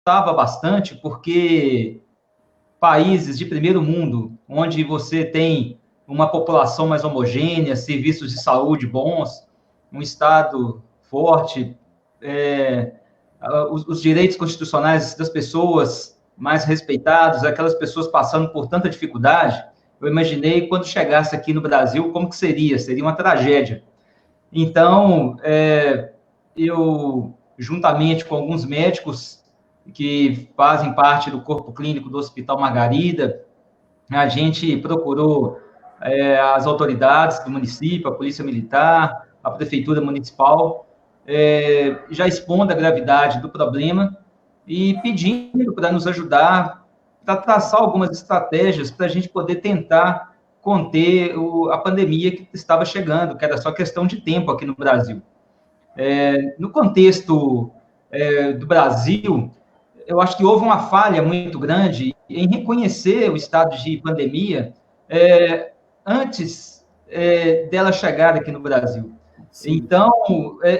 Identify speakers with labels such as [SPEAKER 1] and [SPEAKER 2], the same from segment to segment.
[SPEAKER 1] assustava bastante, porque países de primeiro mundo, onde você tem uma população mais homogênea, serviços de saúde bons, um Estado forte, os direitos constitucionais das pessoas mais respeitados, aquelas pessoas passando por tanta dificuldade, eu imaginei quando chegasse aqui no Brasil, como que seria? Seria uma tragédia. Então, eu, juntamente com alguns médicos que fazem parte do corpo clínico do Hospital Margarida, a gente procurou as autoridades do município, a Polícia Militar, a Prefeitura Municipal, já expondo a gravidade do problema e pedindo para nos ajudar, para traçar algumas estratégias para a gente poder tentar conter a pandemia que estava chegando, que era só questão de tempo aqui no Brasil. No contexto do Brasil, eu acho que houve uma falha muito grande em reconhecer o estado de pandemia antes dela chegar aqui no Brasil. Sim. Então,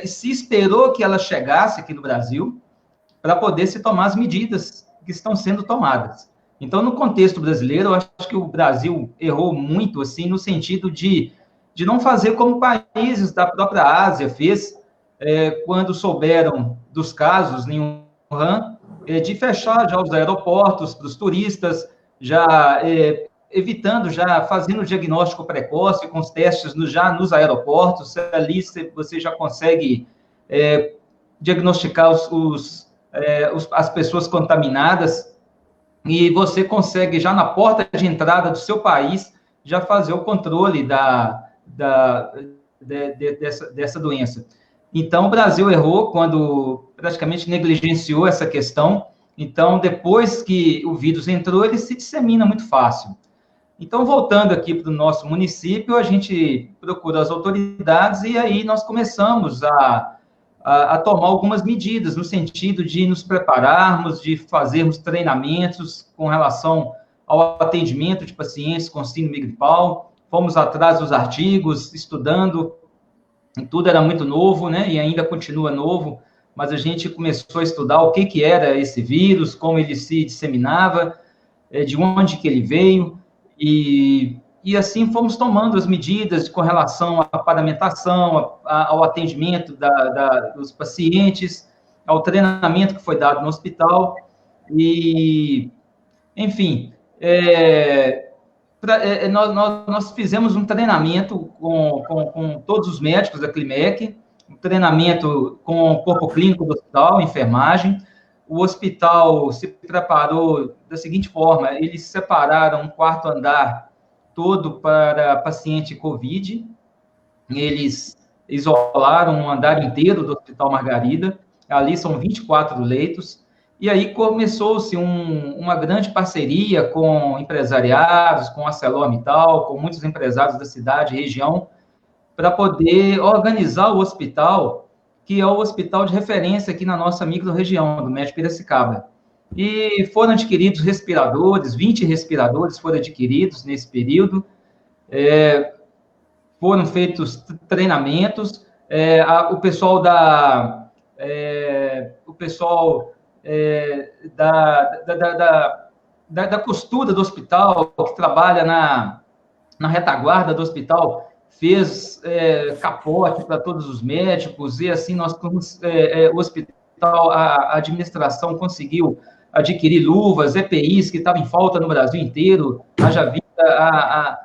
[SPEAKER 1] se esperou que ela chegasse aqui no Brasil para poder se tomar as medidas que estão sendo tomadas. Então, no contexto brasileiro, eu acho que o Brasil errou muito, assim, no sentido de não fazer como países da própria Ásia fez, quando souberam dos casos em Wuhan, de fechar já os aeroportos para os turistas, já evitando, já fazendo o diagnóstico precoce com os testes já nos aeroportos, ali você já consegue diagnosticar as pessoas contaminadas, e você consegue, já na porta de entrada do seu país, já fazer o controle dessa doença. Então, o Brasil errou quando praticamente negligenciou essa questão. Então, depois que o vírus entrou, ele se dissemina muito fácil. Então, voltando aqui para o nosso município, a gente procurou as autoridades e aí nós começamos a tomar algumas medidas no sentido de nos prepararmos, de fazermos treinamentos com relação ao atendimento de pacientes com síndrome gripal. Fomos atrás dos artigos, estudando, tudo era muito novo, né? E ainda continua novo, mas a gente começou a estudar o que era esse vírus, como ele se disseminava, de onde que ele veio, e assim fomos tomando as medidas com relação à paramentação, ao atendimento dos pacientes, ao treinamento que foi dado no hospital, e, enfim, nós fizemos um treinamento com todos os médicos da Climec, um treinamento com o corpo clínico do hospital, enfermagem. O hospital se preparou da seguinte forma: eles separaram um quarto andar todo para paciente COVID, eles isolaram um andar inteiro do Hospital Margarida, ali são 24 leitos, e aí começou-se uma grande parceria com empresariados, com a ArcelorMittal, com muitos empresários da cidade e região, para poder organizar o hospital, que é o hospital de referência aqui na nossa micro-região, do Médio Piracicaba. E foram adquiridos respiradores, 20 respiradores foram adquiridos nesse período, foram feitos treinamentos, o pessoal da costura do hospital, que trabalha na retaguarda do hospital, fez capote para todos os médicos, e assim o hospital, a administração conseguiu adquirir luvas, EPIs, que estavam em falta no Brasil inteiro, haja vista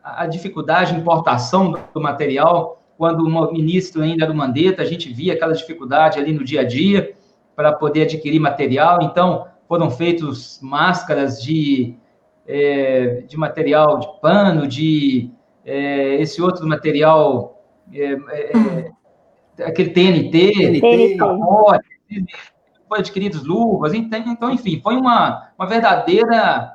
[SPEAKER 1] a dificuldade de importação do material. Quando o ministro ainda era o Mandetta, a gente via aquela dificuldade ali no dia a dia para poder adquirir material. Então, foram feitos máscaras de material de pano, esse outro material, aquele TNT, capote, foi adquiridos luvas. Então, enfim, foi uma verdadeira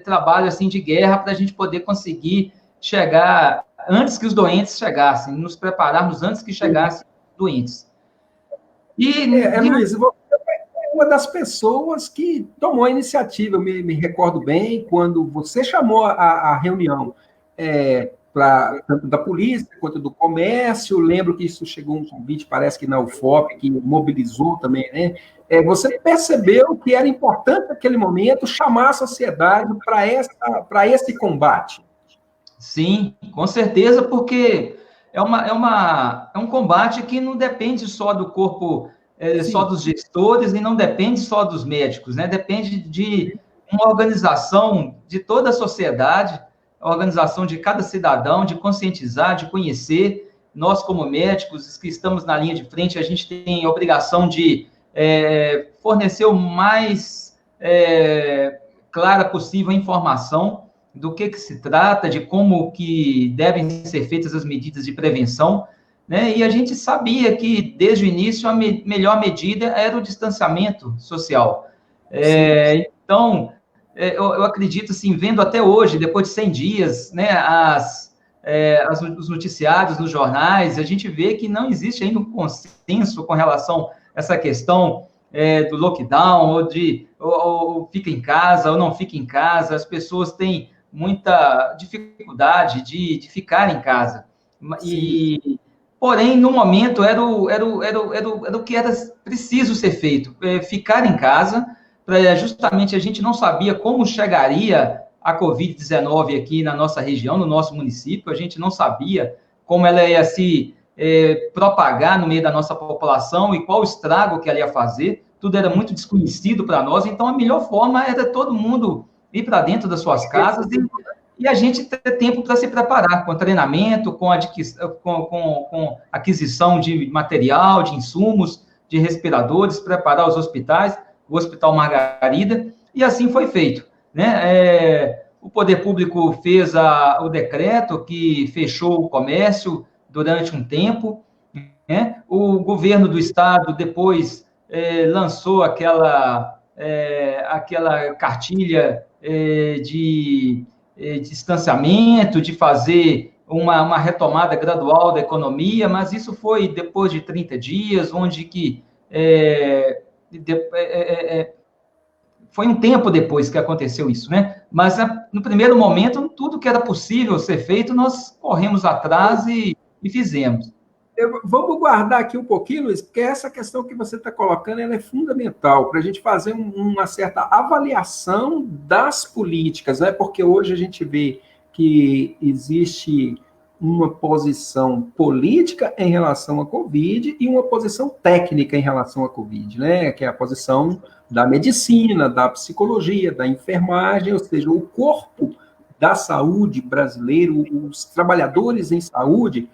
[SPEAKER 1] trabalho assim de guerra para a gente poder conseguir chegar antes que os doentes chegassem, nos prepararmos antes que chegassem os doentes.
[SPEAKER 2] Luiz, você é uma das pessoas que tomou a iniciativa, me recordo bem, quando você chamou a reunião tanto da polícia quanto do comércio. Lembro que isso chegou um convite, parece que na UFOP, que mobilizou também, né? Você percebeu que era importante naquele momento chamar a sociedade para esse combate?
[SPEAKER 1] Sim, com certeza, porque é um combate que não depende só do corpo, só dos gestores, e não depende só dos médicos, né? Depende de uma organização de toda a sociedade, a organização de cada cidadão, de conscientizar, de conhecer. Nós, como médicos, que estamos na linha de frente, a gente tem a obrigação de fornecer o mais clara possível a informação do que se trata, de como que devem ser feitas as medidas de prevenção, né? E a gente sabia que, desde o início, a melhor medida era o distanciamento social. Então, eu acredito, assim, vendo até hoje, depois de 100 dias, né, os noticiários nos jornais, a gente vê que não existe ainda um consenso com relação a essa questão do lockdown, ou fica em casa, ou não fica em casa. As pessoas têm muita dificuldade de ficar em casa. Porém, no momento, era o que era preciso ser feito, ficar em casa, justamente a gente não sabia como chegaria a Covid-19 aqui na nossa região, no nosso município, a gente não sabia como ela ia se propagar no meio da nossa população e qual o estrago que ela ia fazer, tudo era muito desconhecido para nós, então a melhor forma era todo mundo ir para dentro das suas casas e a gente ter tempo para se preparar, com treinamento, com aquisição de material, de insumos, de respiradores, preparar os hospitais, o Hospital Margarida, e assim foi feito, né? O poder público fez o decreto que fechou o comércio durante um tempo, né? O governo do estado depois lançou aquela cartilha de distanciamento, de fazer uma retomada gradual da economia, mas isso foi depois de 30 dias, onde que foi um tempo depois que aconteceu isso, né? Mas no primeiro momento, tudo que era possível ser feito, nós corremos atrás e fizemos.
[SPEAKER 2] Vamos guardar aqui um pouquinho, Luiz, porque essa questão que você está colocando ela é fundamental para a gente fazer uma certa avaliação das políticas, né? Porque hoje a gente vê que existe uma posição política em relação à Covid e uma posição técnica em relação à Covid, né? Que é a posição da medicina, da psicologia, da enfermagem, ou seja, o corpo da saúde brasileiro, os trabalhadores em saúde,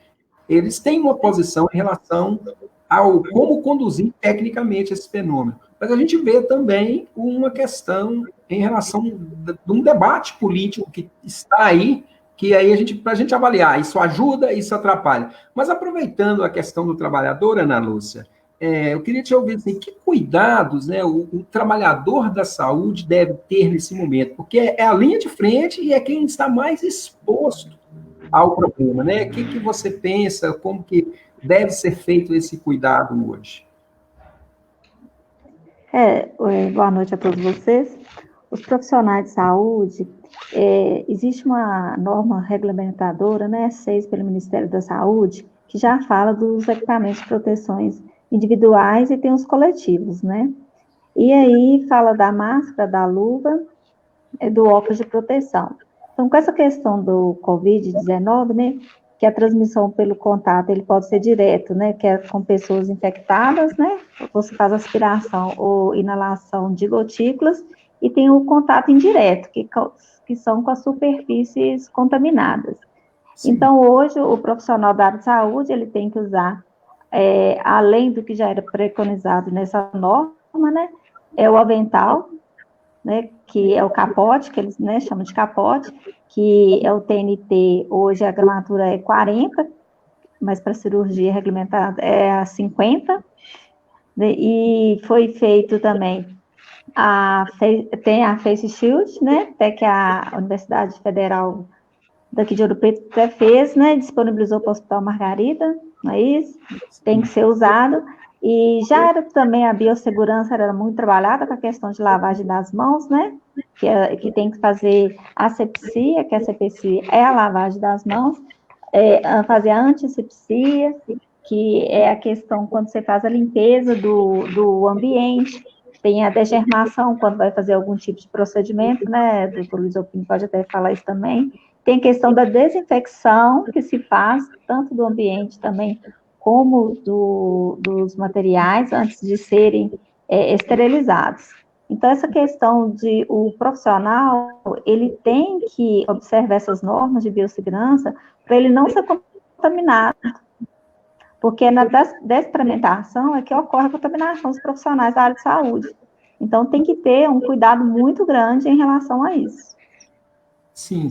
[SPEAKER 2] eles têm uma posição em relação ao como conduzir tecnicamente esse fenômeno. Mas a gente vê também uma questão em relação a um debate político que está aí, que aí para a gente avaliar, isso ajuda, isso atrapalha. Mas aproveitando a questão do trabalhador, Ana Lúcia, eu queria te ouvir assim, que cuidados, né, o trabalhador da saúde deve ter nesse momento? Porque é a linha de frente e é quem está mais exposto ao problema, né? O que você pensa, como que deve ser feito esse cuidado hoje?
[SPEAKER 3] Boa noite a todos vocês. Os profissionais de saúde, existe uma norma regulamentadora, né, 6 pelo Ministério da Saúde, que já fala dos equipamentos de proteções individuais e tem os coletivos, né? E aí fala da máscara, da luva, do óculos de proteção. Então, com essa questão do Covid-19, né, que a transmissão pelo contato, ele pode ser direto, né, que é com pessoas infectadas, né, você faz aspiração ou inalação de gotículas, e tem o contato indireto, que são com as superfícies contaminadas. Sim. Então, hoje, o profissional da área de saúde, ele tem que usar, além do que já era preconizado nessa norma, né, é o avental, né, que é o capote, que eles, né, chamam de capote, que é o TNT, hoje a gramatura é 40, mas para cirurgia regulamentada é a 50, né, e foi feito também, tem a Face Shield, né, até que a Universidade Federal daqui de Ouro Preto fez, né, disponibilizou para o Hospital Margarida, não é isso? Tem que ser usado. E já era também a biossegurança era muito trabalhada com a questão de lavagem das mãos, né? Que tem que fazer asepsia, que a asepsia é a lavagem das mãos, fazer a antisepsia, que é a questão quando você faz a limpeza do ambiente, tem a degermação quando vai fazer algum tipo de procedimento, né? O doutor Luiz Alpino pode até falar isso também. Tem a questão da desinfecção que se faz, tanto do ambiente também, como dos materiais, antes de serem esterilizados. Então, essa questão de o profissional, ele tem que observar essas normas de biossegurança para ele não ser contaminado, porque na desprementação é que ocorre a contaminação dos profissionais da área de saúde. Então, tem que ter um cuidado muito grande em relação a isso.
[SPEAKER 2] Sim.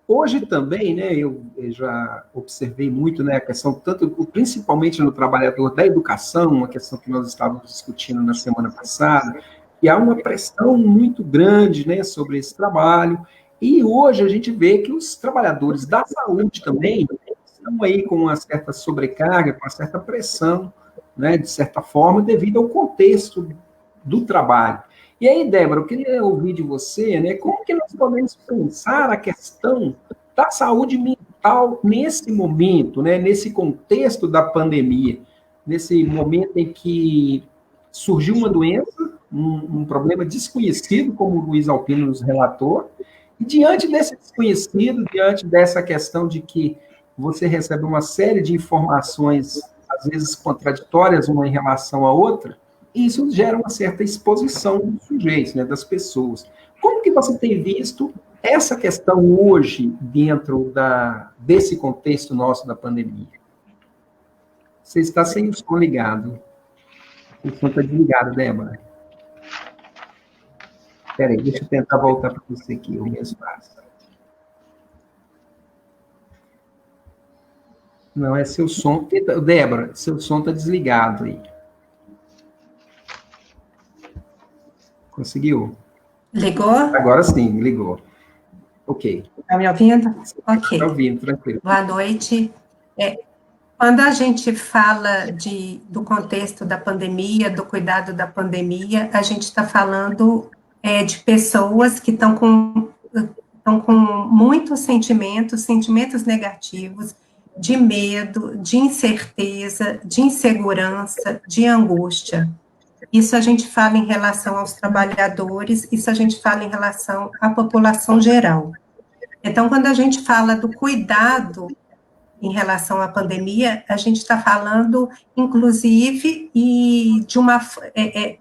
[SPEAKER 2] Hoje também, né, eu já observei muito, né, a questão, principalmente no trabalhador da educação, uma questão que nós estávamos discutindo na semana passada, que há uma pressão muito grande, né, sobre esse trabalho, e hoje a gente vê que os trabalhadores da saúde também estão aí com uma certa sobrecarga, com uma certa pressão, né, de certa forma, devido ao contexto do trabalho. E aí, Débora, eu queria ouvir de você, né, como que nós podemos pensar a questão da saúde mental nesse momento, né, nesse contexto da pandemia, nesse momento em que surgiu uma doença, um problema desconhecido, como o Luiz Alpino nos relatou, e diante desse desconhecido, diante dessa questão de que você recebe uma série de informações, às vezes contraditórias uma em relação à outra, e isso gera uma certa exposição dos sujeitos, né, das pessoas. Como que você tem visto essa questão hoje dentro desse contexto nosso da pandemia? Você está sem o som ligado. O som está desligado, Débora. Espera aí, deixa eu tentar voltar para você aqui, o mesmo passo. Não, é seu som. Débora, seu som está desligado aí. Conseguiu?
[SPEAKER 4] Ligou?
[SPEAKER 2] Agora sim, ligou. Ok.
[SPEAKER 4] Está me ouvindo? Ok.
[SPEAKER 2] Está ouvindo, tranquilo.
[SPEAKER 4] Boa noite. Quando a gente fala do contexto da pandemia, do cuidado da pandemia, a gente está falando de pessoas que estão com muitos sentimentos negativos, de medo, de incerteza, de insegurança, de angústia. Isso a gente fala em relação aos trabalhadores, isso a gente fala em relação à população geral. Então, quando a gente fala do cuidado em relação à pandemia, a gente está falando, inclusive, e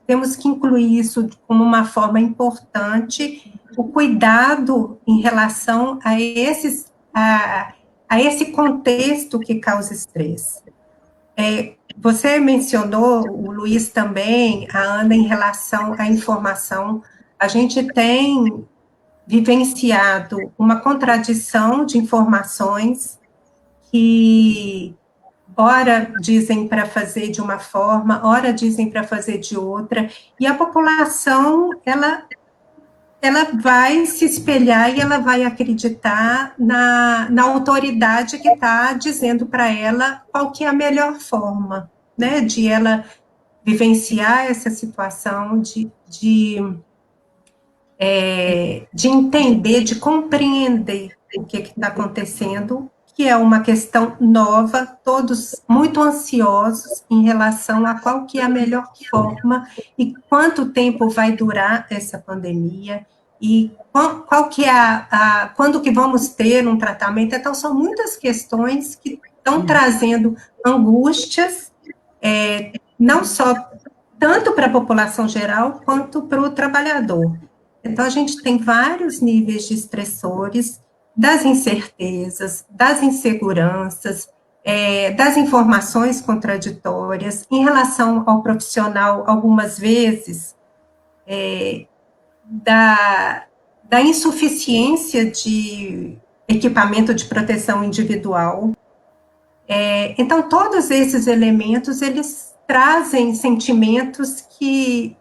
[SPEAKER 4] temos que incluir isso como uma forma importante, o cuidado em relação a esse contexto que causa estresse. Você mencionou, o Luiz também, a Ana, em relação à informação. A gente tem vivenciado uma contradição de informações que, ora dizem para fazer de uma forma, ora dizem para fazer de outra, e a população, ela vai se espelhar e ela vai acreditar na autoridade que está dizendo para ela qual que é a melhor forma, né, de ela vivenciar essa situação, de entender, de compreender o que está acontecendo, que é uma questão nova, todos muito ansiosos em relação a qual que é a melhor forma e quanto tempo vai durar essa pandemia, e qual que é quando que vamos ter um tratamento. Então, são muitas questões que estão trazendo angústias, não só tanto para a população geral, quanto para o trabalhador. Então, a gente tem vários níveis de estressores, das incertezas, das inseguranças, das informações contraditórias. Em relação ao profissional, algumas vezes, da insuficiência de equipamento de proteção individual. Então, todos esses elementos, eles trazem sentimentos que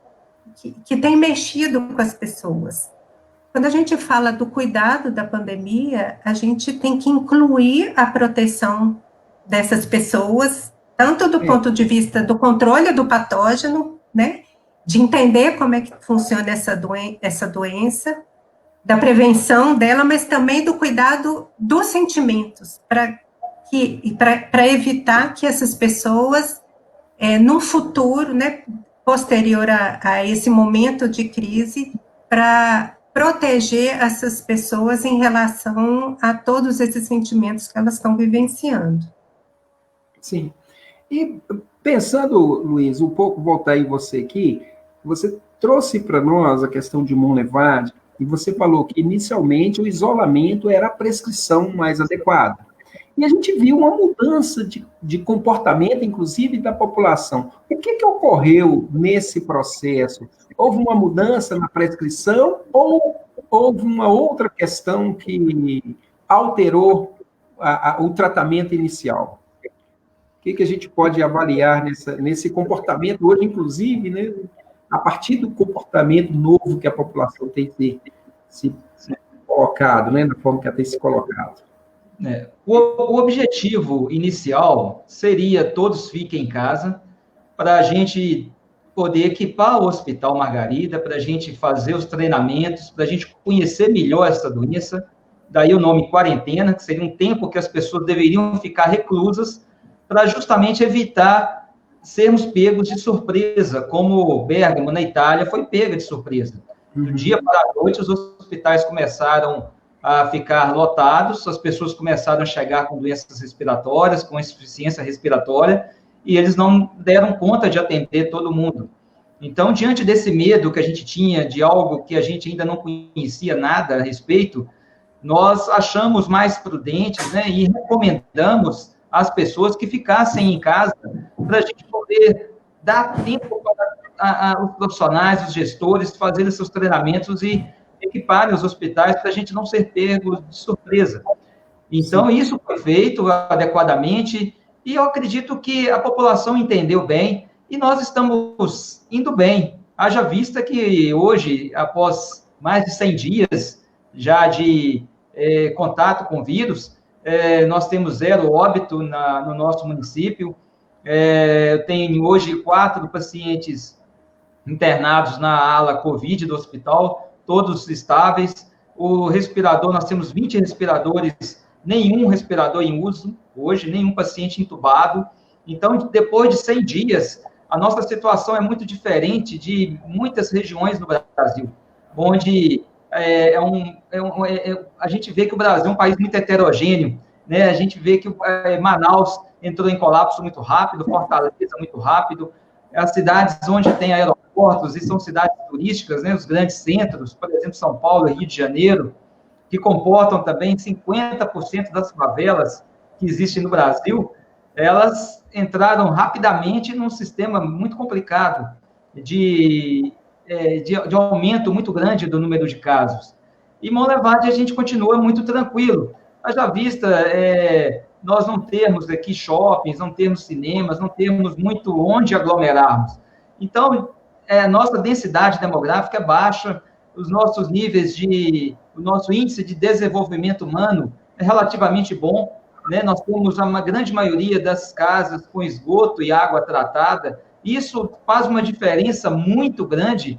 [SPEAKER 4] têm mexido com as pessoas. Quando a gente fala do cuidado da pandemia, a gente tem que incluir a proteção dessas pessoas, tanto do ponto de vista do controle do patógeno, né, de entender como é que funciona essa doença, da prevenção dela, mas também do cuidado dos sentimentos, para evitar que essas pessoas, no futuro, né, posterior a esse momento de crise, para proteger essas pessoas em relação a todos esses sentimentos que elas estão vivenciando.
[SPEAKER 2] Sim. E pensando, Luiz, um pouco, voltar aí você aqui, você trouxe para nós a questão de Monlevade, e você falou que inicialmente o isolamento era a prescrição mais adequada. E a gente viu uma mudança de comportamento, inclusive, da população. O que ocorreu nesse processo? Houve uma mudança na prescrição ou houve uma outra questão que alterou o tratamento inicial? O que a gente pode avaliar nesse comportamento hoje, inclusive, né, a partir do comportamento novo que a população tem se colocado, né, da forma que ela tem se colocado?
[SPEAKER 1] O objetivo inicial seria todos fiquem em casa, para a gente poder equipar o Hospital Margarida, para a gente fazer os treinamentos, para a gente conhecer melhor essa doença, daí o nome quarentena, que seria um tempo que as pessoas deveriam ficar reclusas, para justamente evitar sermos pegos de surpresa, como Bergamo, na Itália, foi pega de surpresa. Do dia para a noite, os hospitais começaram a ficar lotados, as pessoas começaram a chegar com doenças respiratórias, com insuficiência respiratória, e eles não deram conta de atender todo mundo. Então, diante desse medo que a gente tinha de algo que a gente ainda não conhecia nada a respeito, nós achamos mais prudentes, né, e recomendamos às pessoas que ficassem em casa para a gente poder dar tempo para os profissionais, os gestores, fazerem seus treinamentos e equiparem os hospitais para a gente não ser pego de surpresa. Então, isso foi feito adequadamente e eu acredito que a população entendeu bem e nós estamos indo bem. Haja vista que hoje, após mais de 100 dias já de contato com o vírus, nós temos 0 óbito no nosso município. Eu tenho hoje 4 pacientes internados na ala Covid do hospital, todos estáveis. O respirador, nós temos 20 respiradores, nenhum respirador em uso hoje, nenhum paciente entubado. Então, depois de 100 dias, a nossa situação é muito diferente de muitas regiões no Brasil, onde a gente vê que o Brasil é um país muito heterogêneo, né? A gente vê que Manaus entrou em colapso muito rápido, Fortaleza muito rápido, as cidades onde tem aeroportos e são cidades turísticas, né? Os grandes centros, por exemplo, São Paulo e Rio de Janeiro, que comportam também 50% das favelas que existem no Brasil, elas entraram rapidamente num sistema muito complicado de aumento muito grande do número de casos. E Monlevade a gente continua muito tranquilo. Haja vista, nós não temos aqui shoppings, não temos cinemas, não temos muito onde aglomerarmos. Então, nossa densidade demográfica é baixa, os nossos níveis o nosso índice de desenvolvimento humano é relativamente bom, né? Nós temos uma grande maioria das casas com esgoto e água tratada. Isso faz uma diferença muito grande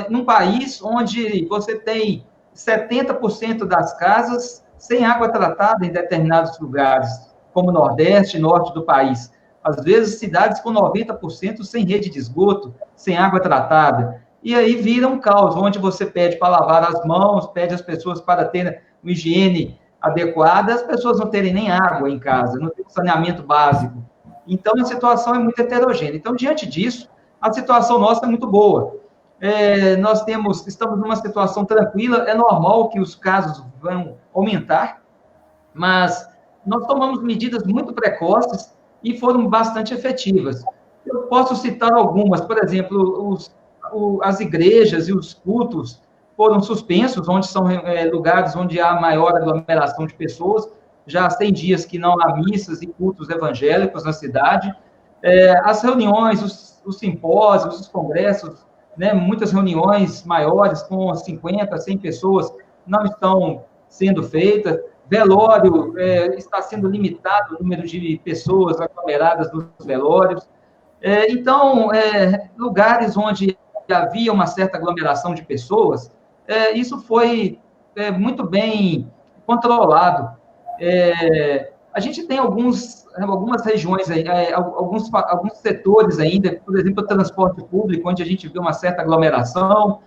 [SPEAKER 1] num país onde você tem 70% das casas sem água tratada em determinados lugares, como Nordeste e Norte do país. Às vezes, cidades com 90% sem rede de esgoto, sem água tratada. E aí vira um caos, onde você pede para lavar as mãos, pede às pessoas para terem uma higiene adequada, as pessoas não terem nem água em casa, não tem saneamento básico. Então, a situação é muito heterogênea. Então, diante disso, a situação nossa é muito boa. Estamos numa situação tranquila, é normal que os casos vão aumentar, mas nós tomamos medidas muito precoces e foram bastante efetivas. Eu posso citar algumas, por exemplo, as igrejas e os cultos foram suspensos, onde são lugares onde há maior aglomeração de pessoas, já há 100 dias que não há missas e cultos evangélicos na cidade. As reuniões, os simpósios, os congressos, né, muitas reuniões maiores com 50, 100 pessoas não estão sendo feitas. velório, está sendo limitado o número de pessoas aglomeradas nos velórios. Então, lugares onde havia uma certa aglomeração de pessoas, isso foi muito bem controlado. A gente tem algumas regiões, alguns setores ainda, por exemplo, o transporte público, onde a gente vê uma certa aglomeração,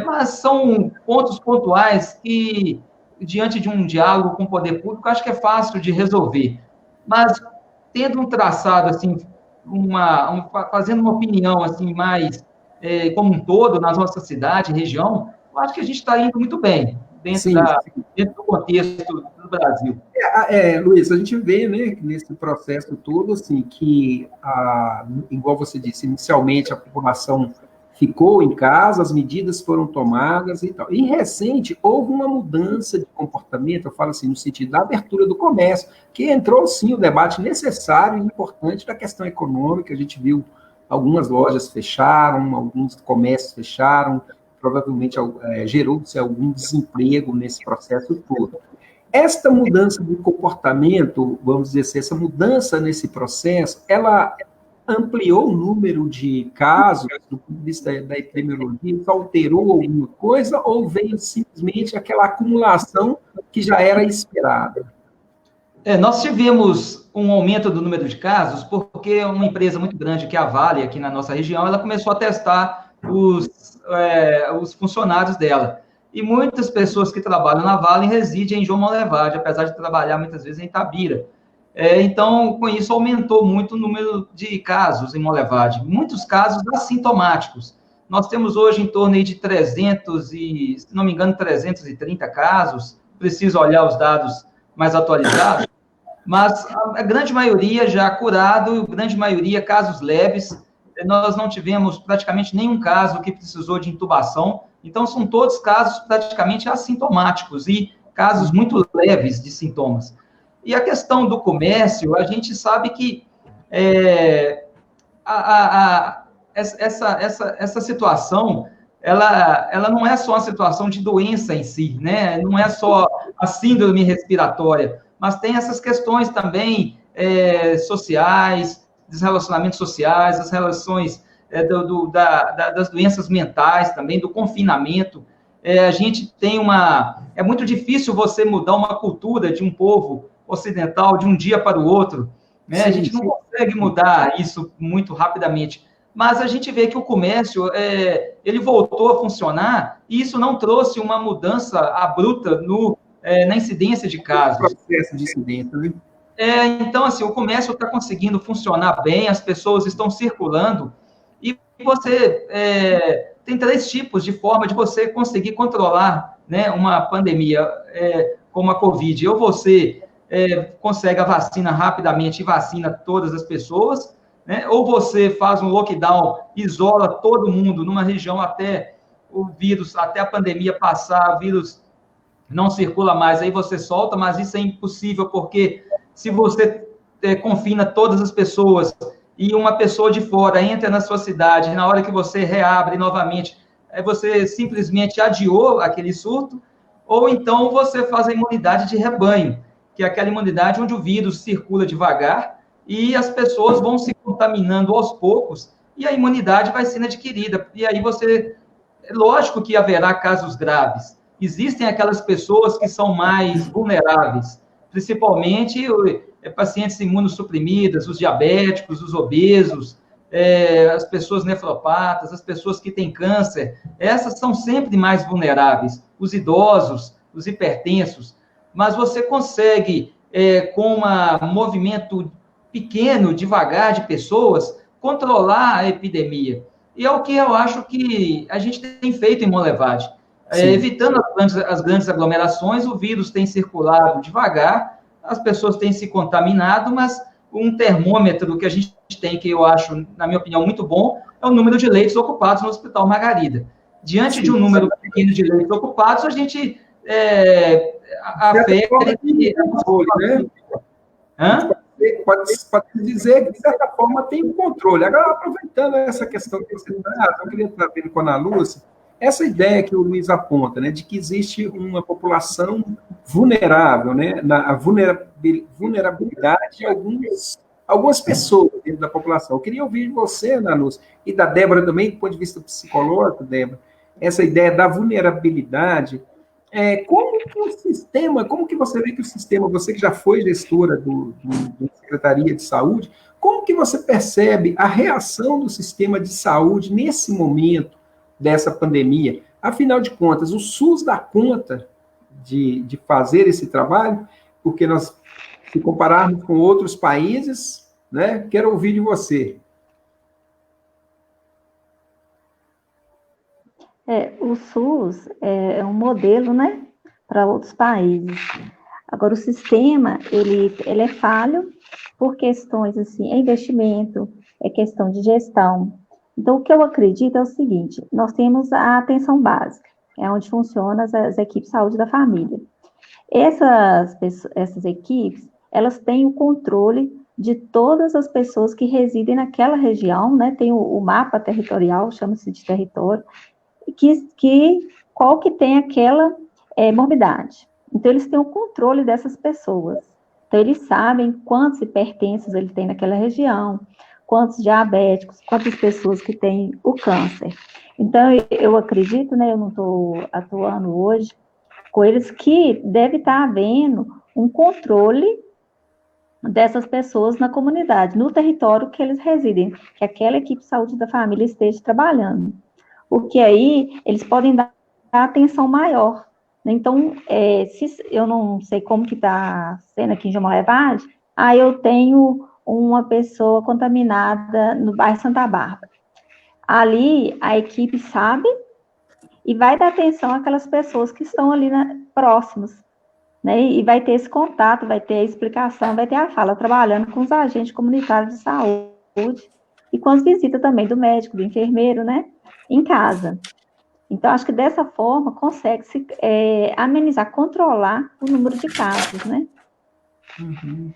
[SPEAKER 1] mas são pontos pontuais que, diante de um diálogo com o poder público, acho que é fácil de resolver. Mas, tendo um traçado, assim, fazendo uma opinião assim, mais como um todo, na nossa cidade, região, eu acho que a gente está indo muito bem, dentro do contexto do Brasil.
[SPEAKER 2] Luiz, a gente vê, né, nesse processo todo, assim, que, igual você disse, inicialmente a população ficou em casa, as medidas foram tomadas e tal. E, recente, houve uma mudança de comportamento, eu falo assim, no sentido da abertura do comércio, que entrou, sim, o debate necessário e importante da questão econômica. A gente viu algumas lojas fecharam, alguns comércios fecharam, provavelmente gerou-se algum desemprego nesse processo todo. Esta mudança de comportamento, vamos dizer assim, essa mudança nesse processo, ela ampliou o número de casos do ponto de vista da epidemiologia, isso alterou alguma coisa ou veio simplesmente aquela acumulação que já era esperada?
[SPEAKER 1] Nós tivemos um aumento do número de casos porque uma empresa muito grande, que é a Vale, aqui na nossa região, ela começou a testar os funcionários dela. E muitas pessoas que trabalham na Vale residem em João Monlevade, apesar de trabalhar muitas vezes em Itabira. Então, com isso, aumentou muito o número de casos em Monlevade. Muitos casos assintomáticos. Nós temos hoje em torno aí de 300 se não me engano, 330 casos. Preciso olhar os dados mais atualizados. Mas a grande maioria já curado, e a grande maioria casos leves. Nós não tivemos praticamente nenhum caso que precisou de intubação. Então, são todos casos praticamente assintomáticos e casos muito leves de sintomas. E a questão do comércio, a gente sabe que essa situação, ela não é só uma situação de doença em si, né? Não é só a síndrome respiratória, mas tem essas questões também sociais, dos relacionamentos sociais, as relações das doenças mentais também, do confinamento. A gente tem é muito difícil você mudar uma cultura de um povo ocidental de um dia para o outro, né? Sim, a gente não consegue mudar isso muito rapidamente, mas a gente vê que o comércio, ele voltou a funcionar, e isso não trouxe uma mudança abrupta na incidência de casos.
[SPEAKER 2] Processo de incidência, né?
[SPEAKER 1] Então, assim, o comércio está conseguindo funcionar bem, as pessoas estão circulando, e você tem 3 tipos de forma de você conseguir controlar, né, uma pandemia como a Covid. Ou você consegue a vacina rapidamente e vacina todas as pessoas, né? Ou você faz um lockdown, isola todo mundo numa região até o vírus, até a pandemia passar, o vírus não circula mais, aí você solta, mas isso é impossível, porque se você confina todas as pessoas e uma pessoa de fora entra na sua cidade, na hora que você reabre novamente, você simplesmente adiou aquele surto, ou então você faz a imunidade de rebanho, que é aquela imunidade onde o vírus circula devagar e as pessoas vão se contaminando aos poucos e a imunidade vai sendo adquirida. E aí lógico que haverá casos graves. Existem aquelas pessoas que são mais vulneráveis, principalmente pacientes imunossuprimidas, os diabéticos, os obesos, as pessoas nefropatas, as pessoas que têm câncer. Essas são sempre mais vulneráveis. Os idosos, os hipertensos. Mas você consegue, com um movimento pequeno, devagar de pessoas, controlar a epidemia. E é o que eu acho que a gente tem feito em Monlevade. Evitando as grandes aglomerações, o vírus tem circulado devagar, as pessoas têm se contaminado, mas um termômetro que a gente tem, que eu acho, na minha opinião, muito bom, é o número de leitos ocupados no Hospital Margarida. Diante de um número pequeno de leitos ocupados, a gente
[SPEAKER 2] Pode dizer que, de certa forma, tem um controle. Agora, aproveitando essa questão que você traz, eu queria trazer com a Ana Lúcia, essa ideia que o Luiz aponta, né, de que existe uma população vulnerável, né? A vulnerabilidade de algumas pessoas dentro da população. Eu queria ouvir de você, Ana Lúcia, e da Débora também, do ponto de vista psicológico, Débora, essa ideia da vulnerabilidade. Como que o sistema, como que você vê que o sistema, você que já foi gestora da Secretaria de Saúde, como que você percebe a reação do sistema de saúde nesse momento dessa pandemia? Afinal de contas, o SUS dá conta de fazer esse trabalho? Porque nós, se compararmos com outros países, né, quero ouvir de você.
[SPEAKER 3] O SUS é um modelo, né, para outros países. Agora, o sistema, ele é falho por questões, assim, é investimento, é questão de gestão. Então, o que eu acredito é o seguinte, nós temos a atenção básica, é onde funcionam as equipes de saúde da família. Essas equipes, elas têm o controle de todas as pessoas que residem naquela região, né, tem o mapa territorial, chama-se de território, qual que tem aquela morbidade. Então, eles têm o controle dessas pessoas. Então, eles sabem quantos hipertensos ele tem naquela região, quantos diabéticos, quantas pessoas que têm o câncer. Então, eu acredito, né, eu não estou atuando hoje com eles, que deve estar havendo um controle dessas pessoas na comunidade, no território que eles residem, que aquela equipe de saúde da família esteja trabalhando. Porque aí eles podem dar atenção maior. Então, eu não sei como que está sendo aqui em João Levade, eu tenho uma pessoa contaminada no bairro Santa Bárbara. Ali, a equipe sabe e vai dar atenção àquelas pessoas que estão ali próximas, né? E vai ter esse contato, vai ter a explicação, vai ter a fala, trabalhando com os agentes comunitários de saúde e com as visitas também do médico, do enfermeiro, né? Em casa. Então, acho que dessa forma consegue-se amenizar, controlar o número de casos, né?
[SPEAKER 2] Uhum.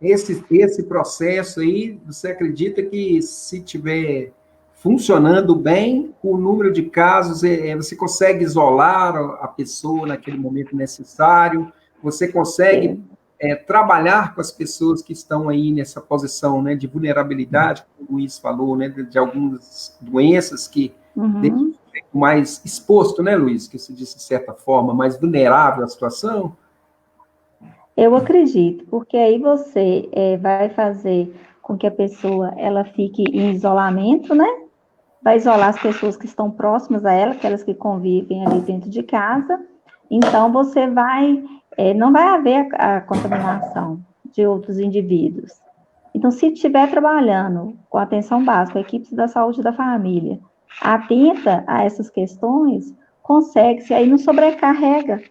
[SPEAKER 2] Esse processo aí, você acredita que se tiver funcionando bem, o número de casos, você consegue isolar a pessoa naquele momento necessário, você consegue trabalhar com as pessoas que estão aí nessa posição, né, de vulnerabilidade, como o Luiz falou, né, de algumas doenças que deixam mais exposto, né, Luiz, que você disse de certa forma, mais vulnerável à situação?
[SPEAKER 3] Eu acredito, porque aí você vai fazer com que a pessoa ela fique em isolamento, né? Vai isolar as pessoas que estão próximas a ela, aquelas que convivem ali dentro de casa. Então, você não vai haver a contaminação de outros indivíduos. Então, se estiver trabalhando com atenção básica, a equipe da saúde da família, atenta a essas questões, consegue-se, aí não sobrecarrega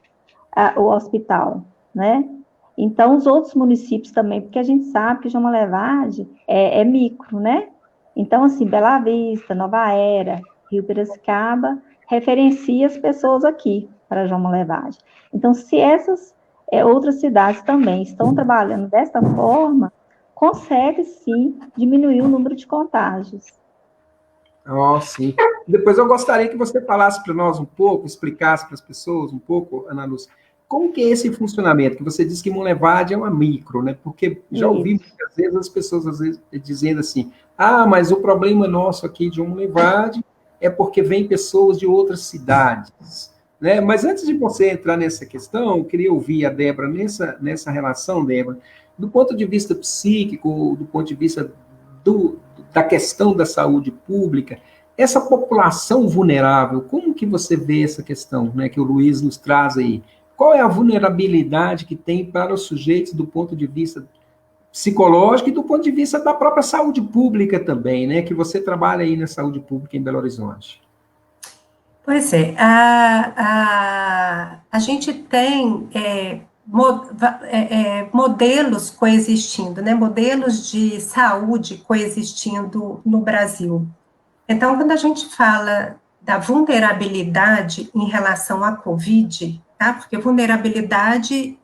[SPEAKER 3] o hospital, né? Então, os outros municípios também, porque a gente sabe que João Levade é micro, né? Então, assim, Bela Vista, Nova Era, Rio Piracicaba, referencia as pessoas aqui para João Levade. Então, se essas outras cidades também estão trabalhando dessa forma, consegue, sim, diminuir o número de contágios.
[SPEAKER 2] Sim. Depois eu gostaria que você falasse para nós um pouco, explicasse para as pessoas um pouco, Ana Lúcia, como que é esse funcionamento? Que você disse que Monlevade é uma micro, né? Porque já ouvi muitas vezes as pessoas às vezes dizendo assim, mas o problema nosso aqui de Monlevade é porque vem pessoas de outras cidades, né? Mas antes de você entrar nessa questão, eu queria ouvir a Débora nessa relação, Débora, do ponto de vista psíquico, do ponto de vista da questão da saúde pública, essa população vulnerável, como que você vê essa questão, né, que o Luiz nos traz aí? Qual é a vulnerabilidade que tem para os sujeitos do ponto de vista psicológico e do ponto de vista da própria saúde pública também, né, que você trabalha aí na saúde pública em Belo Horizonte?
[SPEAKER 4] Pois é, a gente tem modelos coexistindo, né, modelos de saúde coexistindo no Brasil. Então, quando a gente fala da vulnerabilidade em relação à Covid, tá? Porque vulnerabilidade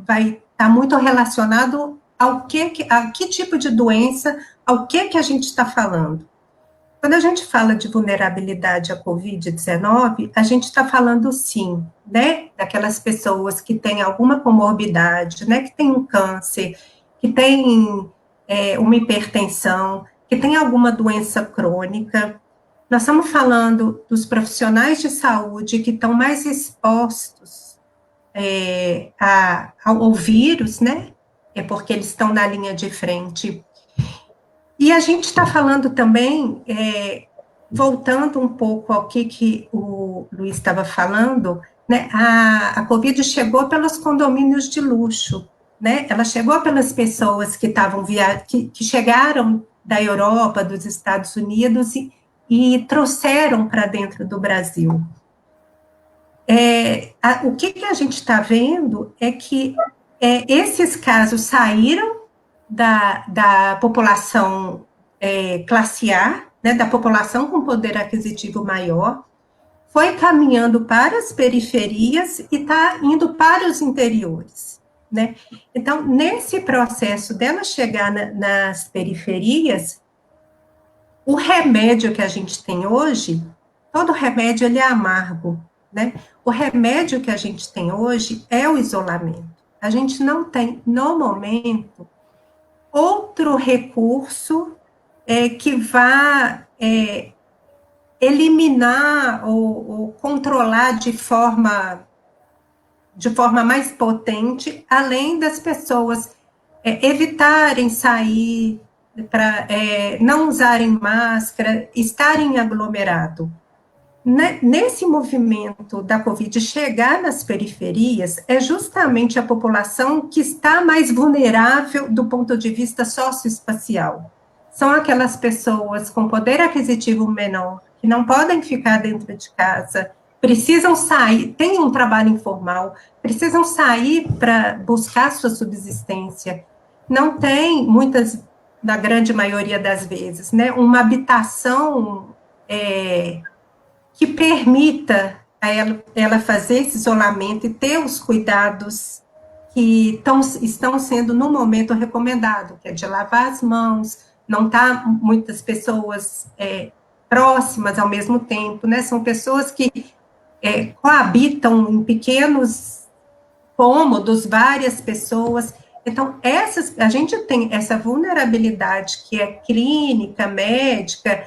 [SPEAKER 4] vai estar muito relacionado a que tipo de doença, ao que a gente está falando. Quando a gente fala de vulnerabilidade à Covid-19, a gente está falando, sim, né, daquelas pessoas que têm alguma comorbidade, né, que tem um câncer, que tem uma hipertensão, que tem alguma doença crônica. Nós estamos falando dos profissionais de saúde que estão mais expostos ao vírus, né, porque eles estão na linha de frente. E a gente está falando também, voltando um pouco ao que o Luiz estava falando, né, a Covid chegou pelos condomínios de luxo, né, ela chegou pelas pessoas que estavam que chegaram da Europa, dos Estados Unidos e trouxeram para dentro do Brasil. O que a gente está vendo é que esses casos saíram da população classe A, né, da população com poder aquisitivo maior, foi caminhando para as periferias e está indo para os interiores, né? Então, nesse processo dela chegar nas periferias, o remédio que a gente tem hoje, todo remédio ele é amargo, né? O remédio que a gente tem hoje é o isolamento. A gente não tem, no momento, outro recurso que vá eliminar ou controlar de forma mais potente, além das pessoas evitarem sair, não usarem máscara, estarem aglomerado. Nesse movimento da Covid chegar nas periferias, é justamente a população que está mais vulnerável do ponto de vista socioespacial. São aquelas pessoas com poder aquisitivo menor, que não podem ficar dentro de casa, precisam sair, têm um trabalho informal, precisam sair para buscar sua subsistência. Não tem, na grande maioria das vezes, né, uma habitação que permita a ela fazer esse isolamento e ter os cuidados que estão sendo, no momento, recomendados, que é de lavar as mãos, não tá muitas pessoas próximas ao mesmo tempo, né? São pessoas que coabitam em pequenos cômodos, várias pessoas. Então, a gente tem essa vulnerabilidade que é clínica, médica,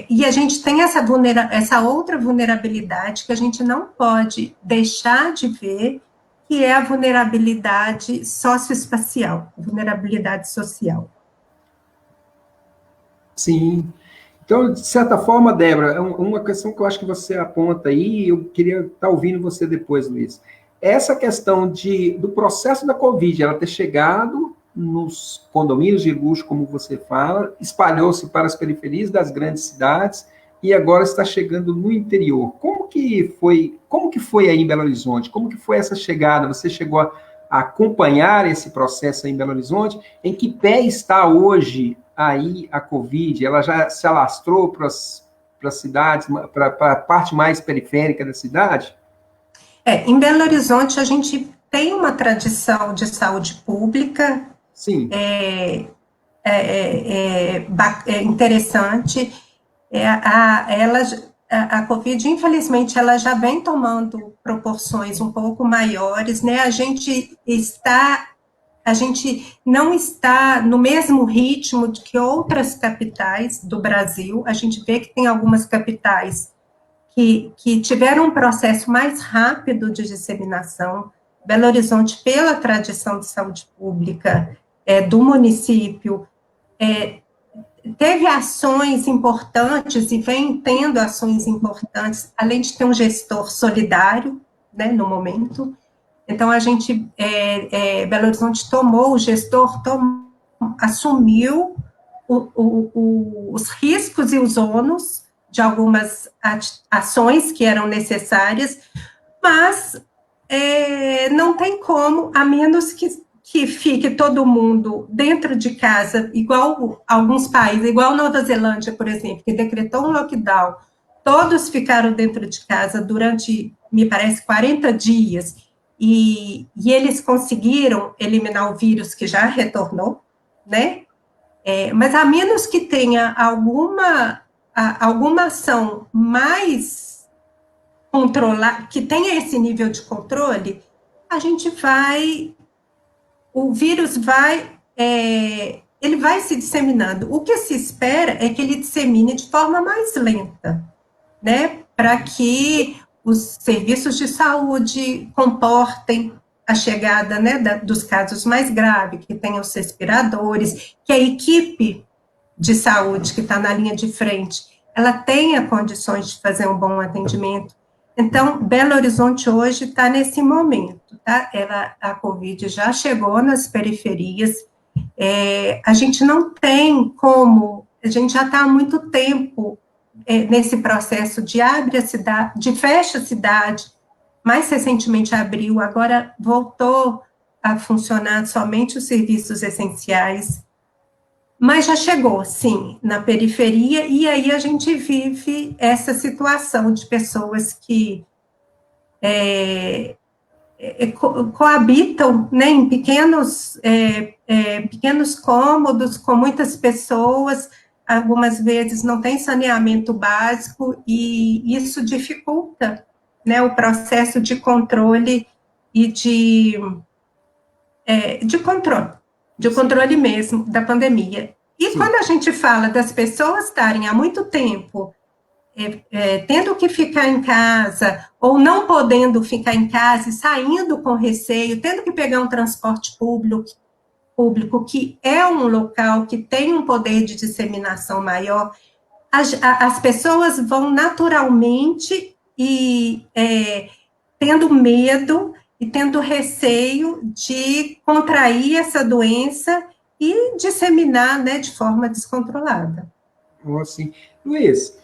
[SPEAKER 4] e a gente tem essa outra vulnerabilidade que a gente não pode deixar de ver, que é a vulnerabilidade socioespacial, vulnerabilidade social.
[SPEAKER 2] Sim. Então, de certa forma, Débora, uma questão que eu acho que você aponta aí, eu queria estar ouvindo você depois, Luiz. Essa questão do processo da Covid, ela ter chegado nos condomínios de luxo, como você fala, espalhou-se para as periferias das grandes cidades e agora está chegando no interior. Como que foi aí em Belo Horizonte? Como que foi essa chegada? Você chegou a acompanhar esse processo aí em Belo Horizonte? Em que pé está hoje aí a Covid? Ela já se alastrou para as cidades, para a parte mais periférica da cidade?
[SPEAKER 4] Em Belo Horizonte, a gente tem uma tradição de saúde pública.
[SPEAKER 2] Sim.
[SPEAKER 4] Interessante. A Covid, infelizmente, ela já vem tomando proporções um pouco maiores, né? A gente não está no mesmo ritmo de que outras capitais do Brasil. A gente vê que tem algumas capitais que tiveram um processo mais rápido de disseminação. Belo Horizonte, pela tradição de saúde pública do município, teve ações importantes e vem tendo ações importantes, além de ter um gestor solidário, né, no momento. Então, a gente, Belo Horizonte o gestor assumiu os riscos e os ônus de algumas ações que eram necessárias, mas não tem como, a menos que fique todo mundo dentro de casa, igual alguns países, igual Nova Zelândia, por exemplo, que decretou um lockdown, todos ficaram dentro de casa durante, me parece, 40 dias, e eles conseguiram eliminar o vírus que já retornou, né? Mas a menos que tenha alguma ação mais controlar, que tenha esse nível de controle, o vírus ele vai se disseminando. O que se espera é que ele dissemine de forma mais lenta, né, para que os serviços de saúde comportem a chegada, né, dos casos mais graves, que tenham os respiradores, que a equipe de saúde que está na linha de frente, ela tenha condições de fazer um bom atendimento. Então, Belo Horizonte hoje está nesse momento, tá? A Covid já chegou nas periferias, a gente não tem como, a gente já está há muito tempo nesse processo de abre a cidade, de fecha a cidade, mais recentemente abriu, agora voltou a funcionar somente os serviços essenciais, mas já chegou, sim, na periferia, e aí a gente vive essa situação de pessoas que coabitam, né, em pequenos cômodos, com muitas pessoas, algumas vezes não tem saneamento básico, e isso dificulta, né, o processo de controle e de controle mesmo da pandemia. E sim, quando a gente fala das pessoas estarem há muito tempo tendo que ficar em casa, ou não podendo ficar em casa e saindo com receio, tendo que pegar um transporte público, que é um local que tem um poder de disseminação maior, as pessoas vão naturalmente tendo medo e tendo receio de contrair essa doença e disseminar, né, de forma descontrolada.
[SPEAKER 2] Assim, Luiz,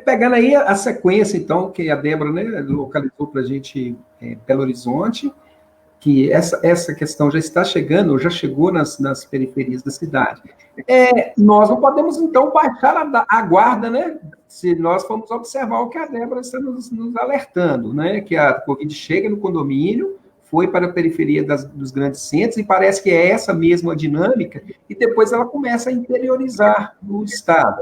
[SPEAKER 2] pegando aí a sequência, então, que a Débora, né, localizou para a gente Belo Horizonte, que essa questão já está chegando, já chegou nas periferias da cidade. Nós não podemos, então, baixar a guarda, né? Se nós formos observar o que a Débora está nos alertando, né? Que a Covid chega no condomínio, foi para a periferia dos grandes centros, e parece que é essa mesma dinâmica, e depois ela começa a interiorizar no Estado.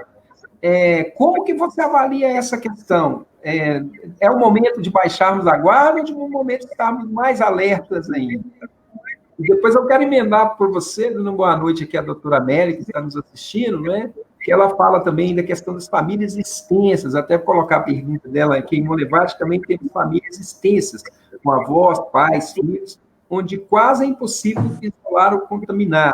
[SPEAKER 2] Como que você avalia essa questão? É o momento de baixarmos a guarda ou de um momento de estarmos mais alertas ainda? E depois eu quero emendar por você, dando boa noite aqui à doutora Amélia, que está nos assistindo, né? Que ela fala também da questão das famílias extensas, até colocar a pergunta dela aqui, em Monlevade também temos famílias extensas, com avós, pais, filhos, onde quase é impossível isolar o contaminado.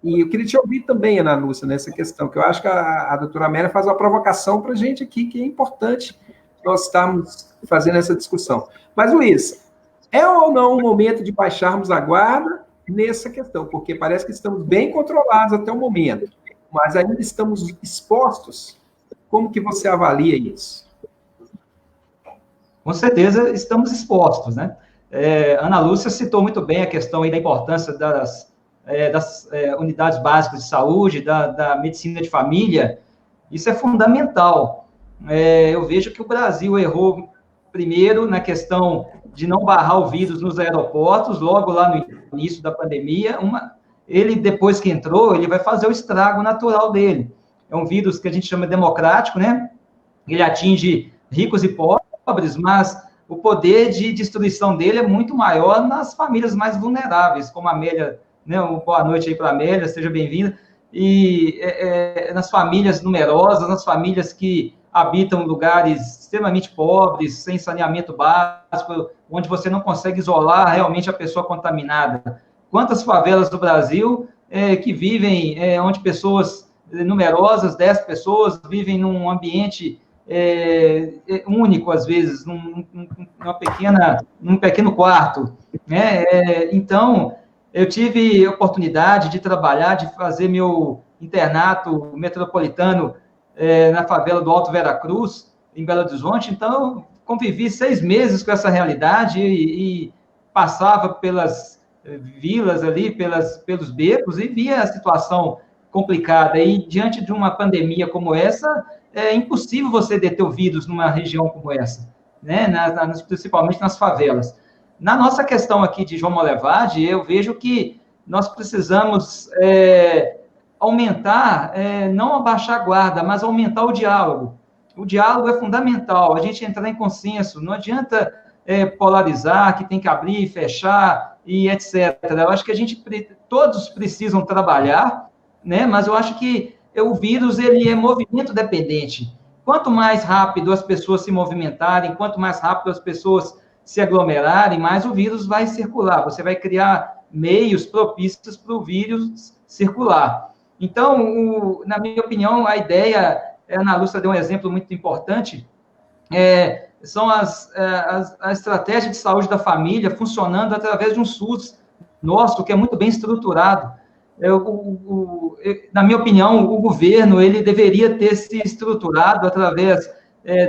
[SPEAKER 2] E eu queria te ouvir também, Ana Lúcia, nessa questão, que eu acho que a doutora Amélia faz uma provocação para a gente aqui, que é importante nós estarmos fazendo essa discussão. Mas, Luiz, é ou não o momento de baixarmos a guarda nessa questão? Porque parece que estamos bem controlados até o momento, mas ainda estamos expostos. Como que você avalia isso?
[SPEAKER 1] Com certeza estamos expostos, né? Ana Lúcia citou muito bem a questão aí da importância das unidades básicas de saúde, da medicina de família. Isso é fundamental. Eu vejo que o Brasil errou primeiro na questão de não barrar o vírus nos aeroportos, logo lá no início da pandemia. Ele, depois que entrou, ele vai fazer o estrago natural dele. É um vírus que a gente chama democrático, né? Ele atinge ricos e pobres, mas o poder de destruição dele é muito maior nas famílias mais vulneráveis, como a Amélia, né? Boa noite aí para a Amélia, seja bem-vinda. E nas famílias numerosas, nas famílias que habitam lugares extremamente pobres, sem saneamento básico, onde você não consegue isolar realmente a pessoa contaminada. Quantas favelas do Brasil que vivem, onde pessoas numerosas, 10 pessoas, vivem num ambiente único, às vezes, num pequeno quarto, né? Então, eu tive oportunidade de trabalhar, de fazer meu internato metropolitano na favela do Alto Veracruz, em Belo Horizonte. Então, convivi 6 meses com essa realidade e passava pelas vilas ali, pelos becos, e via a situação complicada. E, diante de uma pandemia como essa, é impossível você deter o vírus numa região como essa, né? Principalmente nas favelas. Na nossa questão aqui de João Monlevade, eu vejo que nós precisamos aumentar, não abaixar a guarda, mas aumentar o diálogo. O diálogo é fundamental, a gente entrar em consenso, não adianta polarizar, que tem que abrir, fechar e etc. Eu acho que todos precisam trabalhar, né? Mas eu acho que o vírus, ele é movimento dependente. Quanto mais rápido as pessoas se movimentarem, quanto mais rápido as pessoas se aglomerarem, mais o vírus vai circular. Você vai criar meios propícios para o vírus circular. Então, na minha opinião, a ideia, a Ana Lúcia deu um exemplo muito importante, são a estratégia de saúde da família funcionando através de um SUS nosso, que é muito bem estruturado. Na minha opinião, o governo ele deveria ter se estruturado através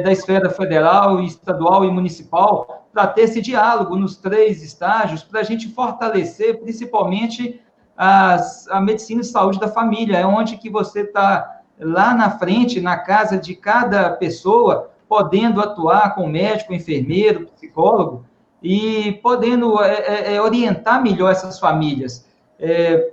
[SPEAKER 1] da esfera federal, estadual e municipal para ter esse diálogo nos 3 estágios, para a gente fortalecer principalmente a medicina de saúde da família, é onde que você está lá na frente, na casa de cada pessoa, podendo atuar com médico, enfermeiro, psicólogo, e podendo orientar melhor essas famílias.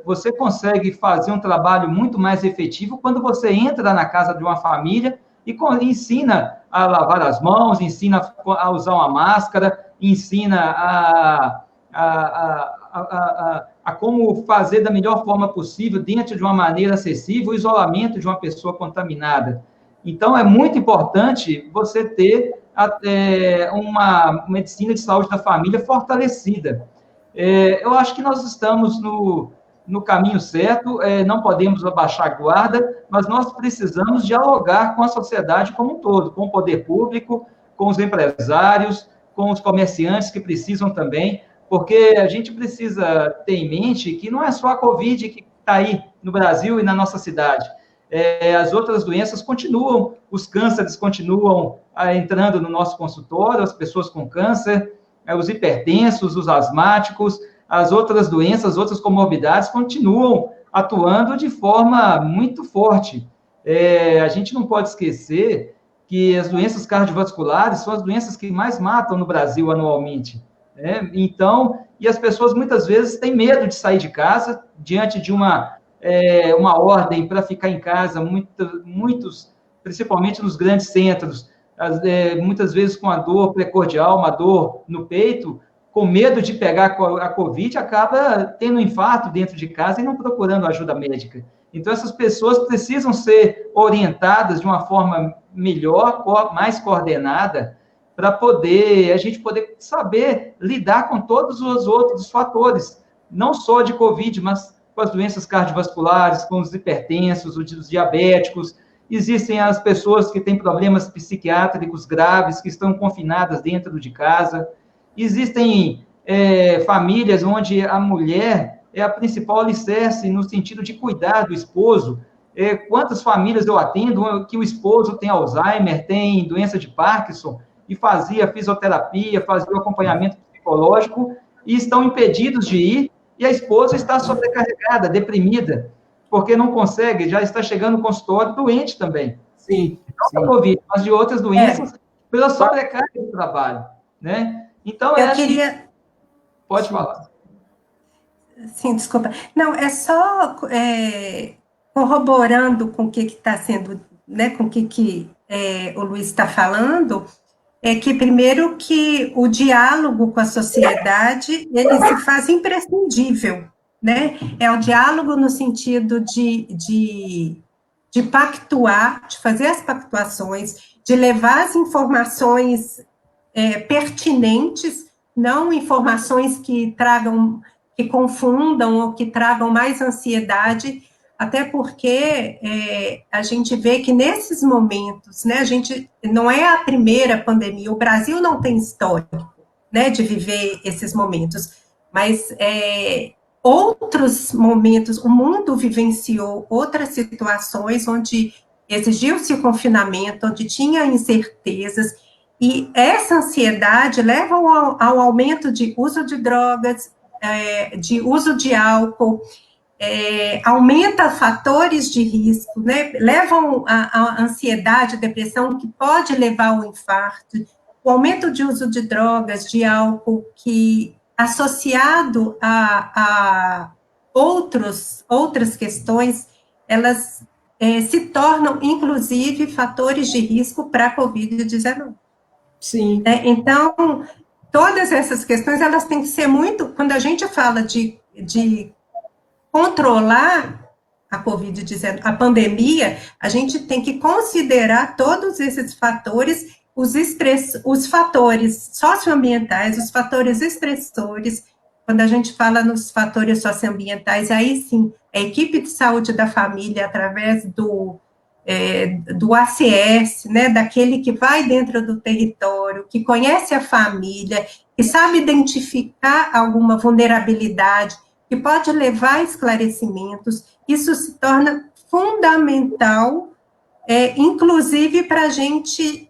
[SPEAKER 1] Você consegue fazer um trabalho muito mais efetivo quando você entra na casa de uma família e ensina a lavar as mãos, ensina a usar uma máscara, ensina a como fazer da melhor forma possível, dentro de uma maneira acessível, o isolamento de uma pessoa contaminada. Então, é muito importante você ter uma medicina de saúde da família fortalecida. Eu acho que nós estamos no caminho certo, não podemos abaixar a guarda, mas nós precisamos dialogar com a sociedade como um todo, com o poder público, com os empresários, com os comerciantes que precisam também, porque a gente precisa ter em mente que não é só a Covid que está aí no Brasil e na nossa cidade. As outras doenças continuam, os cânceres continuam entrando no nosso consultório, as pessoas com câncer, os hipertensos, os asmáticos, as outras doenças, outras comorbidades continuam atuando de forma muito forte. A gente não pode esquecer que as doenças cardiovasculares são as doenças que mais matam no Brasil anualmente. Então, e as pessoas muitas vezes têm medo de sair de casa, diante de uma ordem para ficar em casa, muitos, principalmente nos grandes centros, muitas vezes com a dor precordial, uma dor no peito, com medo de pegar a Covid, acaba tendo um infarto dentro de casa e não procurando ajuda médica. Então, essas pessoas precisam ser orientadas de uma forma melhor, mais coordenada, para a gente poder saber lidar com todos os outros fatores, não só de Covid, mas com as doenças cardiovasculares, com os hipertensos, os diabéticos. Existem as pessoas que têm problemas psiquiátricos graves, que estão confinadas dentro de casa. Existem famílias onde a mulher é a principal alicerce no sentido de cuidar do esposo. Quantas famílias eu atendo que o esposo tem Alzheimer, tem doença de Parkinson, e fazia fisioterapia, fazia o acompanhamento psicológico, e estão impedidos de ir, e a esposa está sobrecarregada, deprimida, porque não consegue, já está chegando no consultório doente também.
[SPEAKER 2] Sim.
[SPEAKER 1] Não da Covid, mas de outras doenças, pela sobrecarga do trabalho, né? Então,
[SPEAKER 4] eu queria...
[SPEAKER 1] Pode falar.
[SPEAKER 4] Sim, desculpa. Não, é só corroborando com o que está sendo, né, com o que o Luiz está falando, que primeiro que o diálogo com a sociedade, ele se faz imprescindível, né? É o diálogo no sentido de pactuar, de fazer as pactuações, de levar as informações pertinentes, não informações que confundam ou que tragam mais ansiedade, até porque a gente vê que nesses momentos, né, a gente não é a primeira pandemia, o Brasil não tem histórico, né, de viver esses momentos, mas outros momentos, o mundo vivenciou outras situações onde exigiu-se o confinamento, onde tinha incertezas, e essa ansiedade leva ao aumento de uso de drogas, de uso de álcool, aumenta fatores de risco, né, levam a ansiedade, a depressão, que pode levar ao infarto, o aumento de uso de drogas, de álcool, que associado a outras questões, elas se tornam, inclusive, fatores de risco para a Covid-19.
[SPEAKER 2] Sim.
[SPEAKER 4] Então, todas essas questões, elas têm que ser muito, quando a gente fala de controlar a Covid-19, a pandemia, a gente tem que considerar todos esses fatores, os fatores socioambientais, os fatores estressores. Quando a gente fala nos fatores socioambientais, aí sim, a equipe de saúde da família, através do ACS, né, daquele que vai dentro do território, que conhece a família, que sabe identificar alguma vulnerabilidade, que pode levar a esclarecimentos, isso se torna fundamental, inclusive para a gente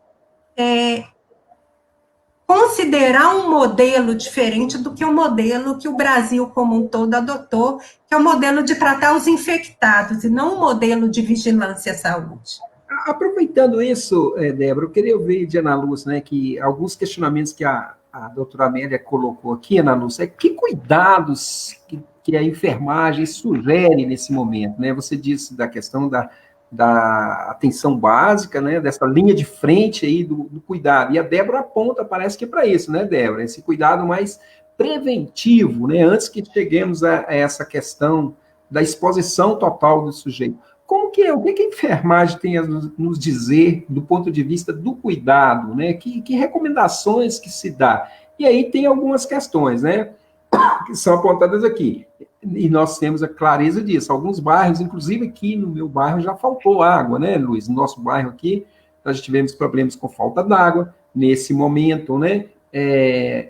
[SPEAKER 4] considerar um modelo diferente do que o modelo que o Brasil como um todo adotou, que é o modelo de tratar os infectados, e não o modelo de vigilância à saúde.
[SPEAKER 2] Aproveitando isso, Débora, eu queria ouvir de Ana Lúcia, né, que alguns questionamentos que a doutora Amélia colocou aqui, Ana Lúcia, que cuidados que a enfermagem sugere nesse momento, né? Você disse da questão da atenção básica, né, dessa linha de frente aí do cuidado, e a Débora aponta, parece que para isso, né, Débora, esse cuidado mais preventivo, né, antes que cheguemos a essa questão da exposição total do sujeito. O que a enfermagem tem a nos dizer do ponto de vista do cuidado, né, que recomendações que se dá? E aí tem algumas questões, né, que são apontadas aqui. E nós temos a clareza disso. Alguns bairros, inclusive aqui no meu bairro, já faltou água, né, Luiz? No nosso bairro aqui, nós tivemos problemas com falta d'água nesse momento, né?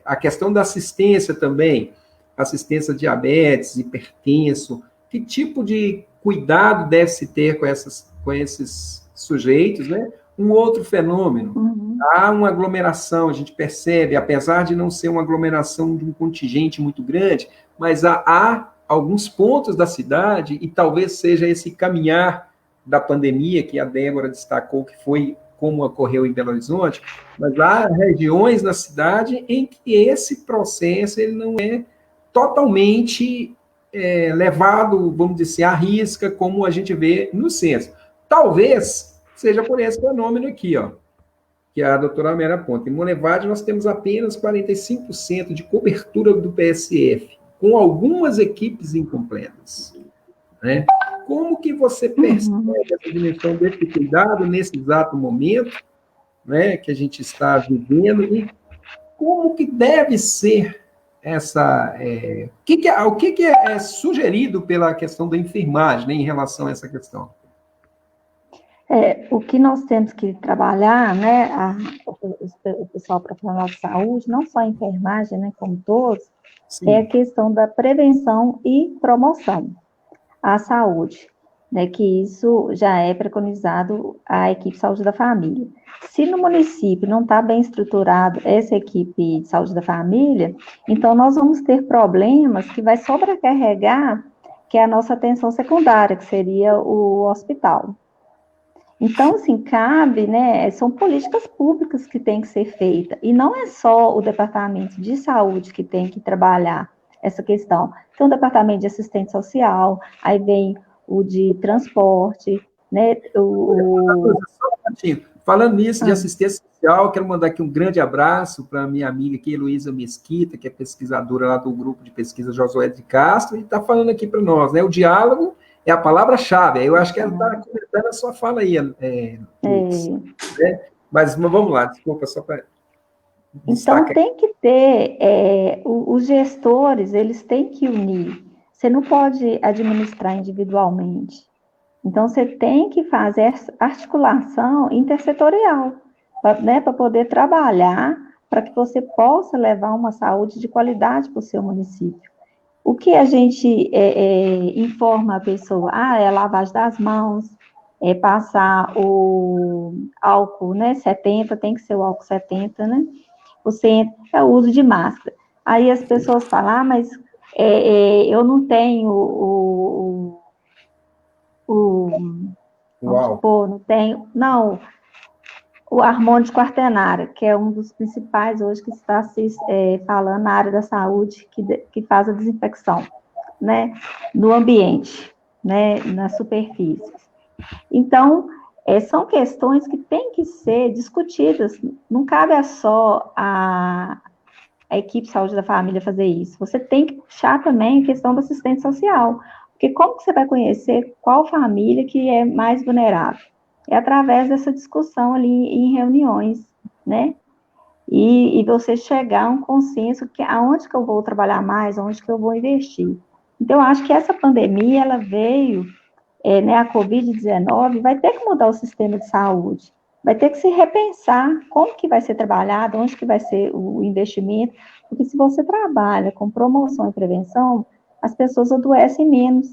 [SPEAKER 2] A questão da assistência também, assistência a diabetes, hipertenso, que tipo de cuidado deve-se ter com esses sujeitos, né? Um outro fenômeno, há uma aglomeração, a gente percebe, apesar de não ser uma aglomeração de um contingente muito grande, mas há alguns pontos da cidade, e talvez seja esse caminhar da pandemia, que a Débora destacou, que foi como ocorreu em Belo Horizonte, mas há regiões na cidade em que esse processo ele não é totalmente levado, vamos dizer, à risca, como a gente vê no centro. Talvez seja por esse fenômeno aqui, ó, que a doutora Amélia aponta. Em Monlevade, nós temos apenas 45% de cobertura do PSF, com algumas equipes incompletas, né? Como que você percebe essa dimensão desse cuidado nesse exato momento, né, que a gente está vivendo, e como que deve ser essa... o que é sugerido pela questão da enfermagem, né, em relação a essa questão?
[SPEAKER 3] O que nós temos que trabalhar, né, o pessoal profissional de saúde, não só a enfermagem, né, como todos, Sim. É a questão da prevenção e promoção à saúde, né, que isso já é preconizado a equipe de saúde da família. Se no município não está bem estruturado essa equipe de saúde da família, então nós vamos ter problemas que vai sobrecarregar, que é a nossa atenção secundária, que seria o hospital. Então, assim, cabe, né, são políticas públicas que têm que ser feitas, e não é só o departamento de saúde que tem que trabalhar essa questão. Tem o departamento de assistente social, aí vem o de transporte, né,
[SPEAKER 2] Falando nisso de assistência social, quero mandar aqui um grande abraço para a minha amiga aqui, Heloísa Mesquita, que é pesquisadora lá do grupo de pesquisa Josué de Castro, e está falando aqui para nós, né, o diálogo é a palavra-chave. Eu acho que ela está comentando a sua fala aí, Luiz, né? Mas vamos lá, desculpa, só para...
[SPEAKER 3] Então, tem que ter, os gestores, eles têm que unir. Você não pode administrar individualmente. Então, você tem que fazer essa articulação intersetorial, né, para poder trabalhar, para que você possa levar uma saúde de qualidade para o seu município. O que a gente informa a pessoa? É lavagem das mãos, é passar o álcool, né, 70, tem que ser o álcool 70, né? É o uso de máscara. Aí as pessoas falam, mas eu não tenho vamos supor, não tenho, não, o harmônio quaternário, que é um dos principais hoje que está se falando na área da saúde, que faz a desinfecção, né, no ambiente. né, nas superfícies. Então, são questões que têm que ser discutidas, não cabe só a equipe de saúde da família fazer isso, você tem que puxar também a questão da assistente social, porque como que você vai conhecer qual família que é mais vulnerável? É através dessa discussão ali em reuniões, né? E você chegar a um consenso que aonde que eu vou trabalhar mais, aonde que eu vou investir. Então, eu acho que essa pandemia, ela veio, né, a Covid-19, vai ter que mudar o sistema de saúde, vai ter que se repensar como que vai ser trabalhado, onde que vai ser o investimento, porque se você trabalha com promoção e prevenção, as pessoas adoecem menos.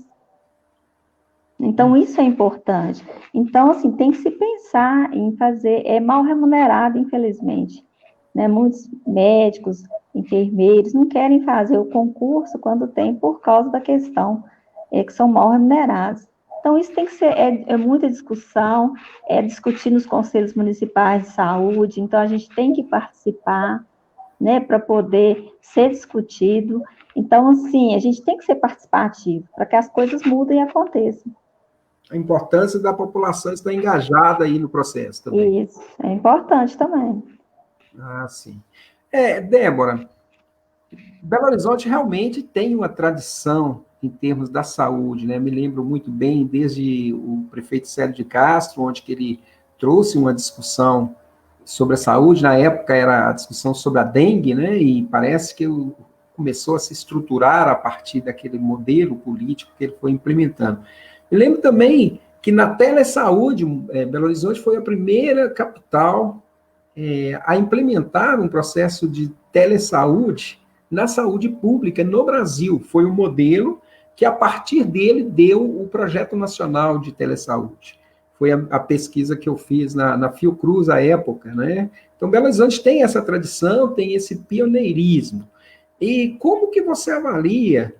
[SPEAKER 3] Então, isso é importante. Então, assim, tem que se pensar em fazer, é mal remunerado, infelizmente, né? Muitos médicos, enfermeiros não querem fazer o concurso quando tem por causa da questão que são mal remunerados. Então, isso tem que ser, muita discussão, discutir nos conselhos municipais de saúde, então a gente tem que participar, né, para poder ser discutido. Então, assim, a gente tem que ser participativo, para que as coisas mudem e aconteçam.
[SPEAKER 2] A importância da população estar engajada aí no processo também.
[SPEAKER 3] Isso, é importante também.
[SPEAKER 2] Ah, sim. Débora, Belo Horizonte realmente tem uma tradição em termos da saúde, né? Me lembro muito bem, desde o prefeito Célio de Castro, onde que ele trouxe uma discussão sobre a saúde, na época era a discussão sobre a dengue, né? E parece que começou a se estruturar a partir daquele modelo político que ele foi implementando. Me lembro também que na telesaúde, Belo Horizonte foi a primeira capital a implementar um processo de telesaúde na saúde pública no Brasil. Foi um modelo que, a partir dele, deu o Projeto Nacional de Telesaúde. Foi a pesquisa que eu fiz na Fiocruz à época, né? Então, Belo Horizonte tem essa tradição, tem esse pioneirismo. E como que você avalia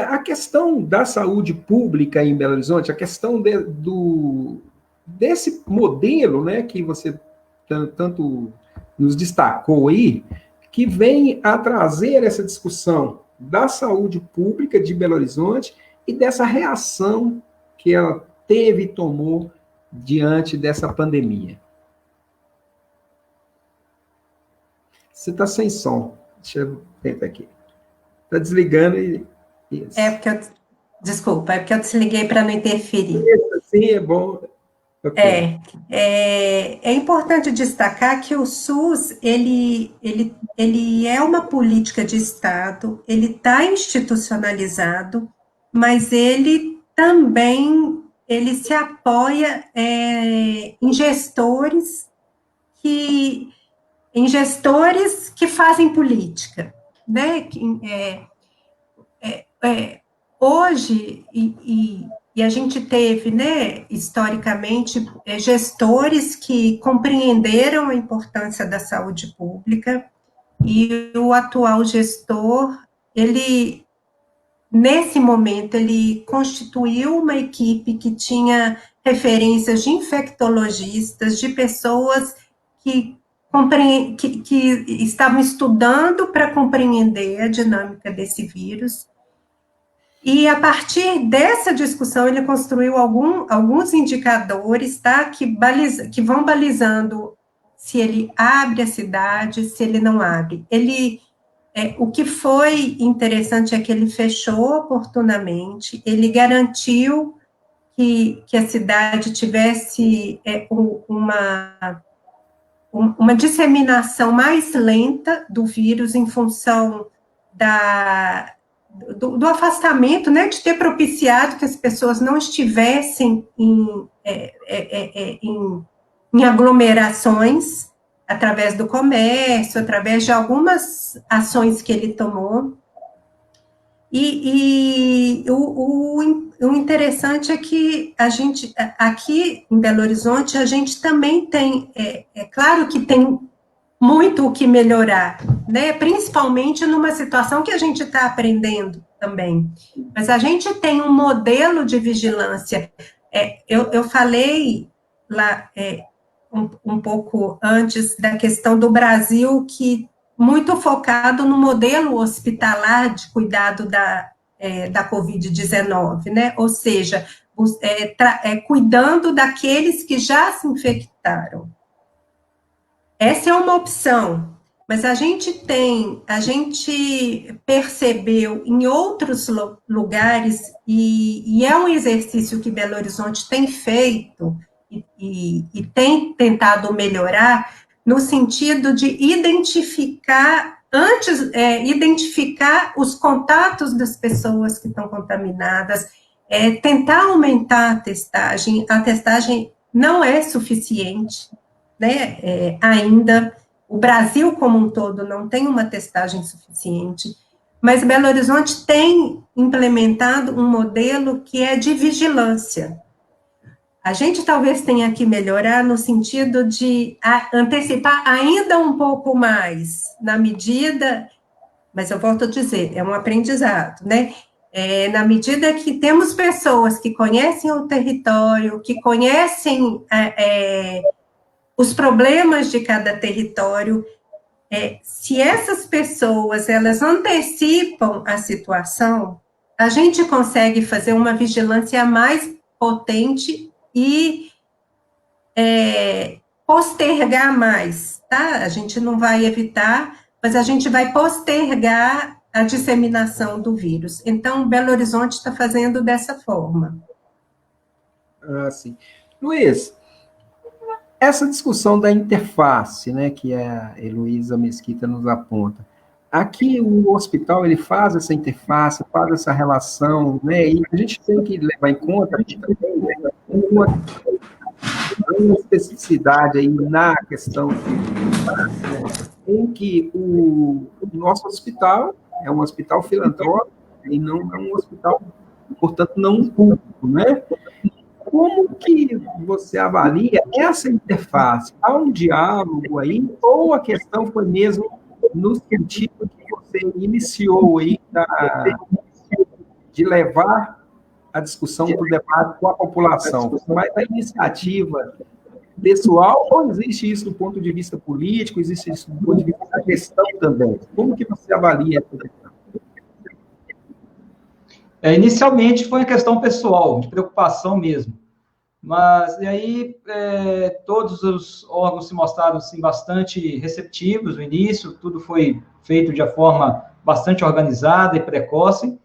[SPEAKER 2] a questão da saúde pública em Belo Horizonte, a questão desse modelo, né, que você tanto nos destacou aí, que vem a trazer essa discussão da saúde pública de Belo Horizonte e dessa reação que ela teve e tomou diante dessa pandemia. Você está sem som. Deixa eu tentar aqui. Está desligando e... Isso.
[SPEAKER 4] Desculpa, é porque eu desliguei para não interferir.
[SPEAKER 2] Isso, sim, é bom. Okay.
[SPEAKER 4] É importante destacar que o SUS, ele é uma política de Estado, ele está institucionalizado, mas ele também, ele se apoia em gestores que fazem política, né? Hoje, e a gente teve, né, historicamente, gestores que compreenderam a importância da saúde pública, e o atual gestor, ele, nesse momento, ele constituiu uma equipe que tinha referências de infectologistas, de pessoas que estavam estudando para compreender a dinâmica desse vírus. E, a partir dessa discussão, ele construiu alguns indicadores, tá, que vão balizando se ele abre a cidade, se ele não abre. O que foi interessante é que ele fechou oportunamente, ele garantiu que a cidade tivesse uma disseminação mais lenta do vírus em função do afastamento, né, de ter propiciado que as pessoas não estivessem em aglomerações, através do comércio, através de algumas ações que ele tomou. E o interessante é que a gente, aqui em Belo Horizonte, a gente também tem, claro que tem muito o que melhorar, né? Principalmente numa situação que a gente está aprendendo também. Mas a gente tem um modelo de vigilância. Eu falei lá um pouco antes da questão do Brasil, que muito focado no modelo hospitalar de cuidado da Covid-19, né? Ou seja, cuidando daqueles que já se infectaram. Essa é uma opção, mas a gente percebeu em outros lugares, e é um exercício que Belo Horizonte tem feito e tem tentado melhorar, no sentido de identificar os contatos das pessoas que estão contaminadas, tentar aumentar a testagem não é suficiente, né, ainda. O Brasil como um todo não tem uma testagem suficiente, mas Belo Horizonte tem implementado um modelo que é de vigilância. A gente talvez tenha que melhorar no sentido de antecipar ainda um pouco mais, na medida, mas eu volto a dizer, é um aprendizado, né? Na medida que temos pessoas que conhecem o território, que conhecem os problemas de cada território, se essas pessoas, elas antecipam a situação, a gente consegue fazer uma vigilância mais potente e postergar mais, tá? A gente não vai evitar, mas a gente vai postergar a disseminação do vírus. Então, Belo Horizonte está fazendo dessa forma.
[SPEAKER 2] Ah, sim. Luiz, essa discussão da interface, né, que a Heloísa Mesquita nos aponta, aqui o hospital, ele faz essa interface, faz essa relação, né, e a gente tem que levar em conta que também, né, uma especificidade aí na questão em que o nosso hospital é um hospital filantrópico e não é um hospital, portanto, não público, né? Como que você avalia essa interface? Há um diálogo aí, ou a questão foi mesmo no sentido que você iniciou aí de levar a discussão para o debate com a população? Mas a iniciativa pessoal, ou existe isso do ponto de vista político, existe isso do ponto de vista da gestão também? Como que você avalia essa questão?
[SPEAKER 1] Inicialmente foi uma questão pessoal, de preocupação mesmo. Mas, e aí, todos os órgãos se mostraram assim, bastante receptivos no início, tudo foi feito de forma bastante organizada e precoce,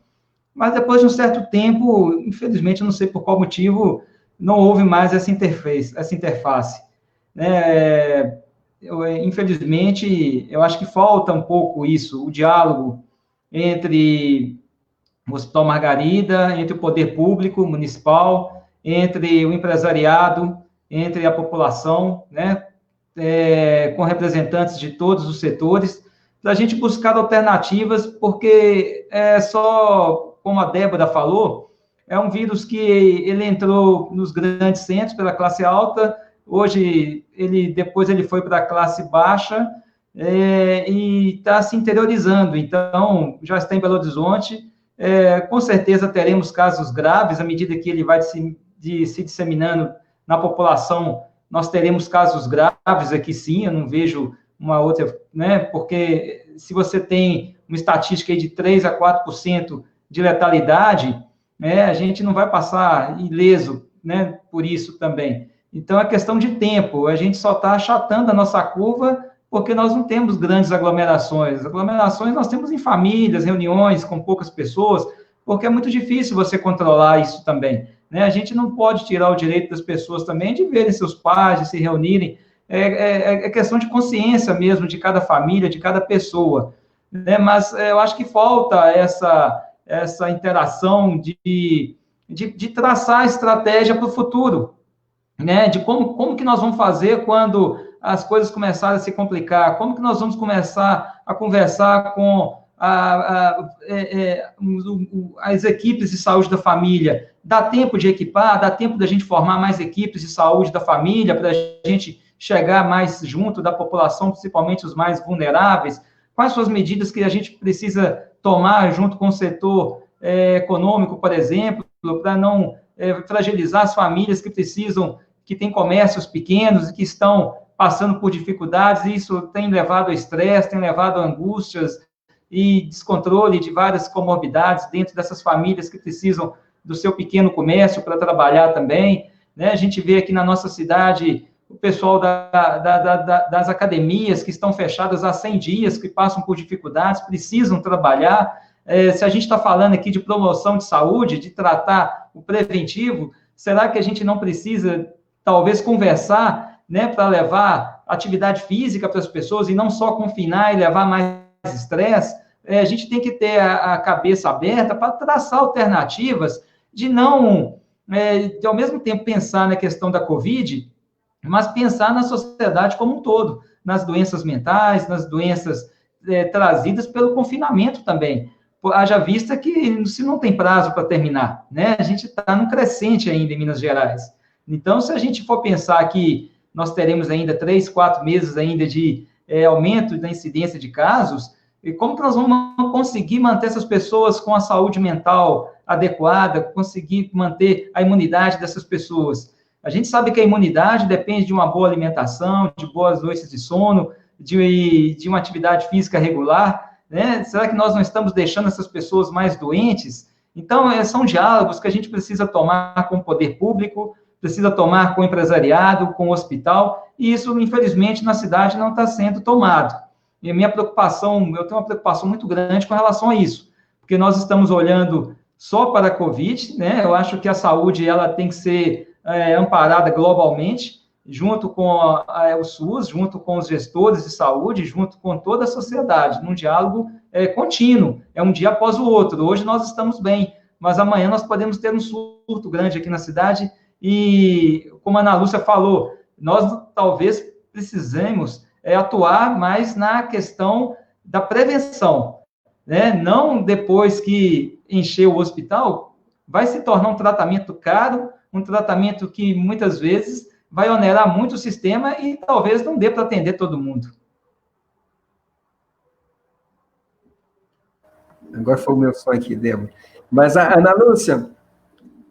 [SPEAKER 1] mas depois de um certo tempo, infelizmente, não sei por qual motivo, não houve mais essa interface. Infelizmente, eu acho que falta um pouco isso, o diálogo entre o Hospital Margarida, entre o poder público municipal, entre o empresariado, entre a população, né, com representantes de todos os setores, para a gente buscar alternativas, porque só, como a Débora falou, é um vírus que ele entrou nos grandes centros pela classe alta, hoje, depois ele foi para a classe baixa, e está se interiorizando, então, já está em Belo Horizonte, com certeza teremos casos graves, à medida que ele vai se disseminando na população, nós teremos casos graves aqui sim, eu não vejo uma outra, né, porque se você tem uma estatística aí de 3 a 4% de letalidade, né, a gente não vai passar ileso, né, por isso também. Então, é questão de tempo, a gente só está achatando a nossa curva, porque nós não temos grandes aglomerações. Aglomerações nós temos em famílias, reuniões com poucas pessoas, porque é muito difícil você controlar isso também, né? A gente não pode tirar o direito das pessoas também de verem seus pais, de se reunirem, é questão de consciência mesmo, de cada família, de cada pessoa, né? Mas eu acho que falta essa interação de traçar a estratégia para o futuro, né? De como que nós vamos fazer quando as coisas começarem a se complicar, como que nós vamos começar a conversar com as equipes de saúde da família, dá tempo de equipar, dá tempo da gente formar mais equipes de saúde da família, para a gente chegar mais junto da população, principalmente os mais vulneráveis, quais são as medidas que a gente precisa tomar junto com o setor econômico, por exemplo, para não fragilizar as famílias que têm comércios pequenos e que estão passando por dificuldades, e isso tem levado a estresse, tem levado a angústias e descontrole de várias comorbidades dentro dessas famílias que precisam do seu pequeno comércio para trabalhar também, né? A gente vê aqui na nossa cidade o pessoal das academias que estão fechadas há 100 dias, que passam por dificuldades, precisam trabalhar. Se a gente está falando aqui de promoção de saúde, de tratar o preventivo, será que a gente não precisa, talvez, conversar, né, para levar atividade física para as pessoas e não só confinar e levar mais estresse? A gente tem que ter a cabeça aberta para traçar alternativas de não, de, ao mesmo tempo, pensar na questão da Covid, mas pensar na sociedade como um todo, nas doenças mentais, nas doenças trazidas pelo confinamento também. Haja vista que se não tem prazo para terminar, né? A gente está num crescente ainda em Minas Gerais. Então, se a gente for pensar que nós teremos ainda 3, 4 meses ainda de aumento da incidência de casos, e como que nós vamos conseguir manter essas pessoas com a saúde mental adequada, conseguir manter a imunidade dessas pessoas? A gente sabe que a imunidade depende de uma boa alimentação, de boas noites de sono, de uma atividade física regular, né? Será que nós não estamos deixando essas pessoas mais doentes? Então, são diálogos que a gente precisa tomar com o poder público, precisa tomar com o empresariado, com o hospital, e isso, infelizmente, na cidade não está sendo tomado. E a minha preocupação, eu tenho uma preocupação muito grande com relação a isso, porque nós estamos olhando só para a Covid, né? Eu acho que a saúde, ela tem que ser amparada globalmente, junto com o SUS, junto com os gestores de saúde, junto com toda a sociedade, num diálogo contínuo, um dia após o outro. Hoje nós estamos bem, mas amanhã nós podemos ter um surto grande aqui na cidade, e, como a Ana Lúcia falou, nós talvez precisemos atuar mais na questão da prevenção, né? Não depois que encher o hospital, vai se tornar um tratamento caro, um tratamento que muitas vezes vai onerar muito o sistema e talvez não dê para atender todo mundo.
[SPEAKER 2] Agora foi o meu sonho aqui, Débora. Mas, Ana Lúcia,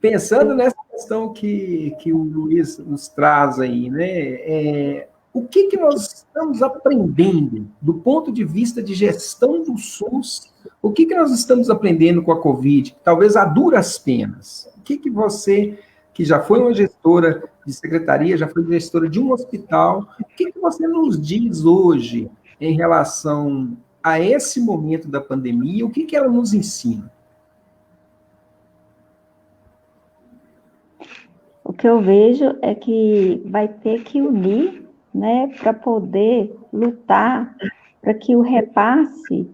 [SPEAKER 2] pensando nessa questão que o Luiz nos traz aí, né? O que nós estamos aprendendo do ponto de vista de gestão do SUS? O que nós estamos aprendendo com a Covid? Talvez a duras penas. O que você, que já foi uma gestora de secretaria, já foi gestora de um hospital, o que você nos diz hoje em relação a esse momento da pandemia? O que ela nos ensina?
[SPEAKER 3] O que eu vejo é que vai ter que unir, né, para poder lutar para que o repasse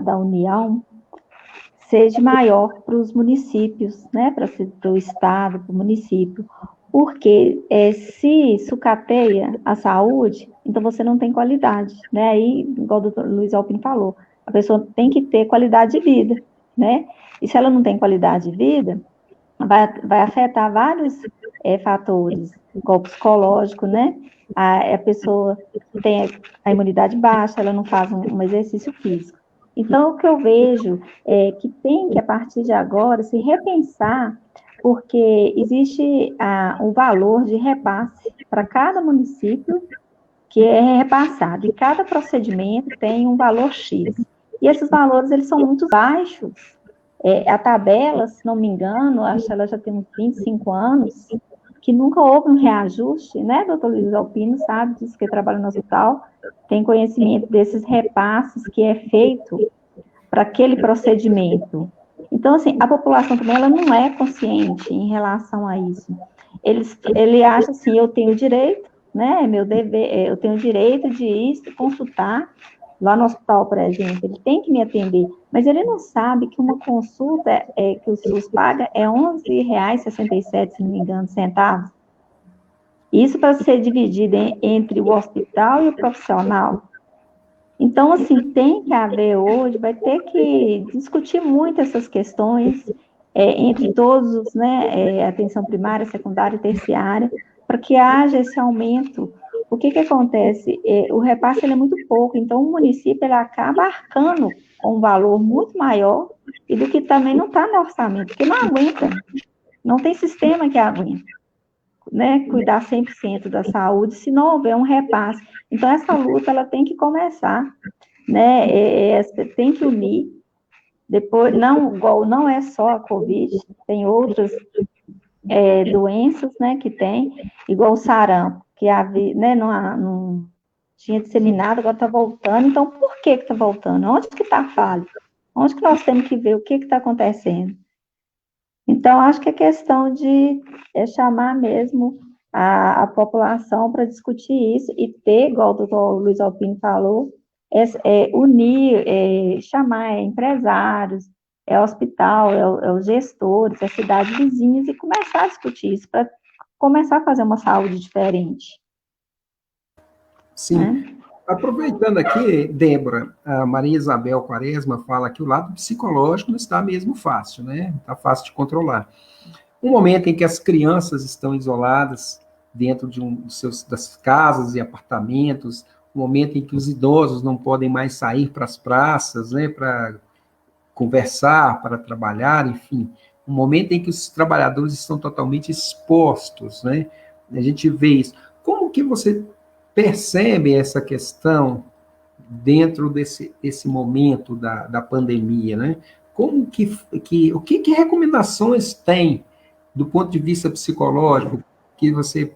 [SPEAKER 3] da União seja maior para os municípios, né, para o Estado, para o município, porque se sucateia a saúde, então você não tem qualidade, né, aí, igual o doutor Luiz Alpino falou, a pessoa tem que ter qualidade de vida, né, e se ela não tem qualidade de vida, vai afetar vários fatores, igual o psicológico, né? A pessoa tem a imunidade baixa, ela não faz um exercício físico. Então, o que eu vejo é que tem que, a partir de agora, se repensar, porque existe um valor de repasse para cada município que é repassado, e cada procedimento tem um valor X. E esses valores, eles são muito baixos. A tabela, se não me engano, acho que ela já tem uns 25 anos, que nunca houve um reajuste, né, doutor Luiz Alpino, sabe, diz que trabalha no hospital, tem conhecimento desses repasses que é feito para aquele procedimento. Então, assim, a população também, ela não é consciente em relação a isso. Ele acha assim, eu tenho direito, né, meu dever, eu tenho direito de ir consultar lá no hospital, por exemplo, ele tem que me atender, mas ele não sabe que uma consulta que o SUS paga é R$11,67, se não me engano, centavos. Isso para ser dividido entre o hospital e o profissional. Então, assim, tem que haver hoje, vai ter que discutir muito essas questões entre todos, né, atenção primária, secundária e terciária, para que haja esse aumento. O que acontece? O repasse ele é muito pouco, então o município ele acaba arcando com um valor muito maior e do que também não está no orçamento, porque não aguenta, não tem sistema que aguenta, né, cuidar 100% da saúde se não houver um repasse. Então essa luta ela tem que começar, né? Tem que unir. Depois, não é só a Covid, tem outras doenças, né, que tem, igual o sarampo, que havia, né, não tinha disseminado, agora está voltando. Então, por que está voltando? Onde que está a falha? Onde que nós temos que ver o que está acontecendo? Então, acho que é questão de chamar mesmo a população para discutir isso e ter, igual o doutor Luiz Alpino falou, unir, chamar empresários, hospital, os gestores, as cidades vizinhas e começar a discutir isso, para começar a fazer uma saúde diferente.
[SPEAKER 2] Sim. Né? Aproveitando aqui, Débora, a Maria Isabel Quaresma fala que o lado psicológico não está mesmo fácil, né? Está fácil de controlar. Um momento em que as crianças estão isoladas dentro de das casas e apartamentos, um momento em que os idosos não podem mais sair para as praças, né, para conversar, para trabalhar, enfim, um momento em que os trabalhadores estão totalmente expostos, né? A gente vê isso. Como que você percebe essa questão dentro desse momento da pandemia, né? Como o que recomendações tem do ponto de vista psicológico que você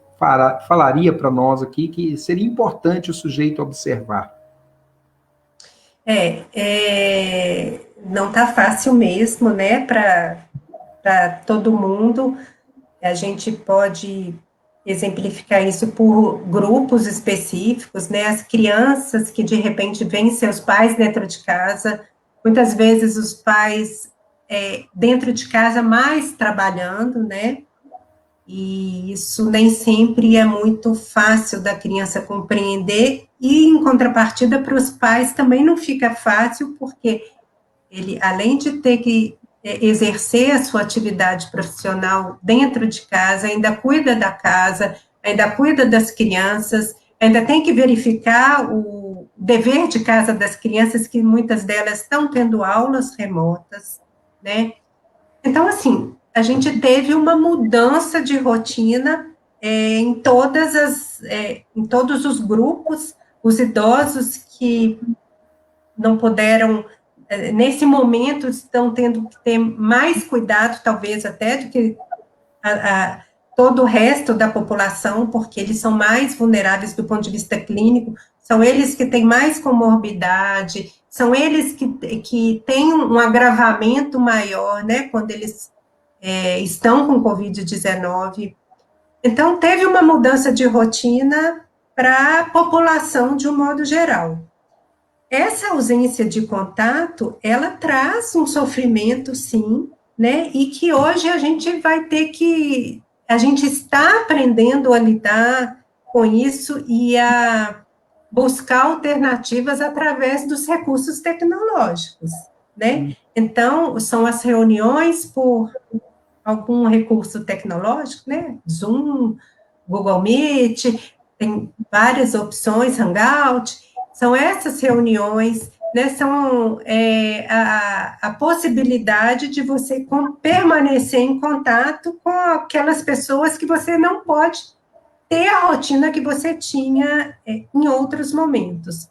[SPEAKER 2] falaria para nós aqui que seria importante o sujeito observar?
[SPEAKER 4] Não está fácil mesmo, né, para todo mundo. A gente pode exemplificar isso por grupos específicos, né, as crianças que de repente veem seus pais dentro de casa, muitas vezes os pais dentro de casa mais trabalhando, né, e isso nem sempre é muito fácil da criança compreender, e em contrapartida para os pais também não fica fácil, porque ele, além de ter que exercer a sua atividade profissional dentro de casa, ainda cuida da casa, ainda cuida das crianças, ainda tem que verificar o dever de casa das crianças, que muitas delas estão tendo aulas remotas, né? Então, assim, a gente teve uma mudança de rotina em todos os grupos, os idosos que não puderam, nesse momento, estão tendo que ter mais cuidado, talvez até, do que todo o resto da população, porque eles são mais vulneráveis do ponto de vista clínico, são eles que têm mais comorbidade, são eles que têm um agravamento maior, né, quando eles estão com Covid-19. Então, teve uma mudança de rotina para a população de um modo geral. Essa ausência de contato, ela traz um sofrimento, sim, né, e que hoje a gente está aprendendo a lidar com isso e a buscar alternativas através dos recursos tecnológicos, né? Então, são as reuniões por algum recurso tecnológico, né? Zoom, Google Meet, tem várias opções, Hangout, são essas reuniões, né? São a possibilidade de você permanecer em contato com aquelas pessoas que você não pode ter a rotina que você tinha em outros momentos.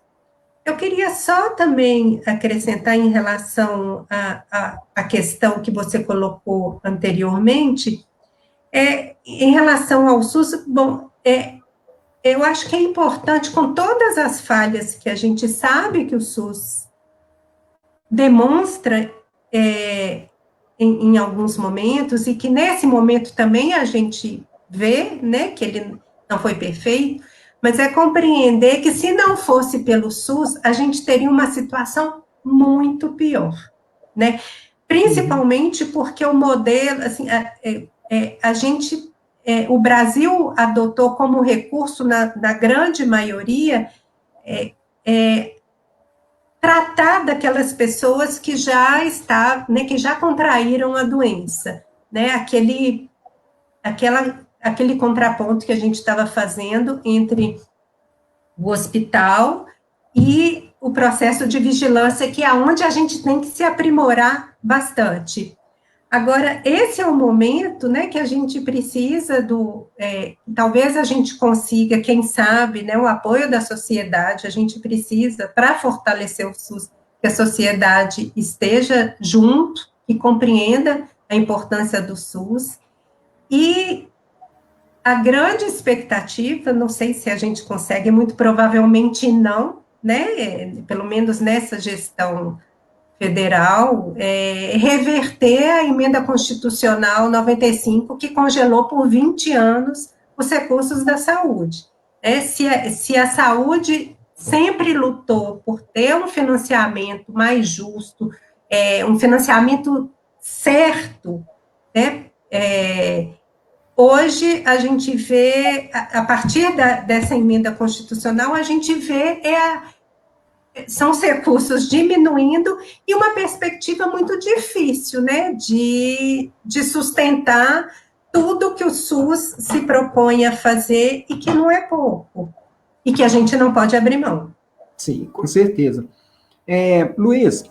[SPEAKER 4] Eu queria só também acrescentar em relação à questão que você colocou anteriormente, em relação ao SUS, bom, eu acho que é importante, com todas as falhas que a gente sabe que o SUS demonstra em alguns momentos, e que nesse momento também a gente vê, né, que ele não foi perfeito, mas é compreender que se não fosse pelo SUS, a gente teria uma situação muito pior, né? Principalmente porque o modelo, assim, o Brasil adotou como recurso, na grande maioria, tratar daquelas pessoas que já que já contraíram a doença, né? Aquele contraponto que a gente estava fazendo entre o hospital e o processo de vigilância, que é onde a gente tem que se aprimorar bastante. Agora, esse é o momento, né, que a gente precisa talvez a gente consiga, quem sabe, né, o apoio da sociedade, a gente precisa, para fortalecer o SUS, que a sociedade esteja junto e compreenda a importância do SUS. E a grande expectativa, não sei se a gente consegue, muito provavelmente não, né, pelo menos nessa gestão federal, reverter a emenda constitucional 95, que congelou por 20 anos os recursos da saúde. Se a saúde sempre lutou por ter um financiamento mais justo, um financiamento certo, né, hoje a gente vê, a partir dessa emenda constitucional, a gente vê são os recursos diminuindo e uma perspectiva muito difícil, né, de sustentar tudo que o SUS se propõe a fazer e que não é pouco, e que a gente não pode abrir mão.
[SPEAKER 2] Sim, com certeza. Luiz,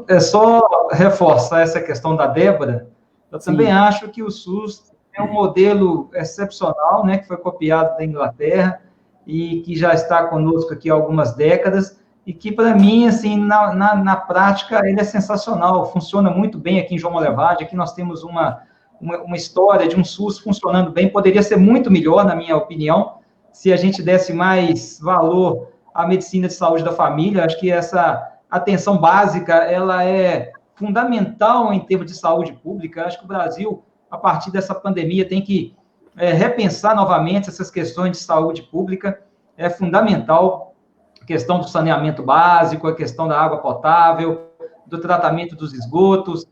[SPEAKER 1] é só reforçar essa questão da Débora. Eu também acho que o SUS é um modelo excepcional, né, que foi copiado da Inglaterra, e que já está conosco aqui há algumas décadas, e que, para mim, assim, na prática, ele é sensacional, funciona muito bem aqui em João Molevade. Aqui nós temos uma história de um SUS funcionando bem, poderia ser muito melhor, na minha opinião, se a gente desse mais valor à medicina de saúde da família. Acho que essa atenção básica, ela é fundamental em termos de saúde pública. Acho que o Brasil, a partir dessa pandemia, tem que repensar novamente essas questões de saúde pública. É fundamental a questão do saneamento básico, a questão da água potável, do tratamento dos esgotos,